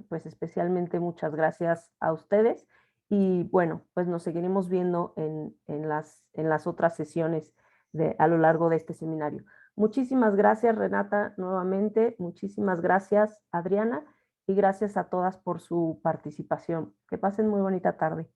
pues especialmente muchas gracias a ustedes. Y bueno, pues nos seguiremos viendo en las otras sesiones a lo largo de este seminario. Muchísimas gracias, Renata, nuevamente. Muchísimas gracias, Adriana, y gracias a todas por su participación. Que pasen muy bonita tarde.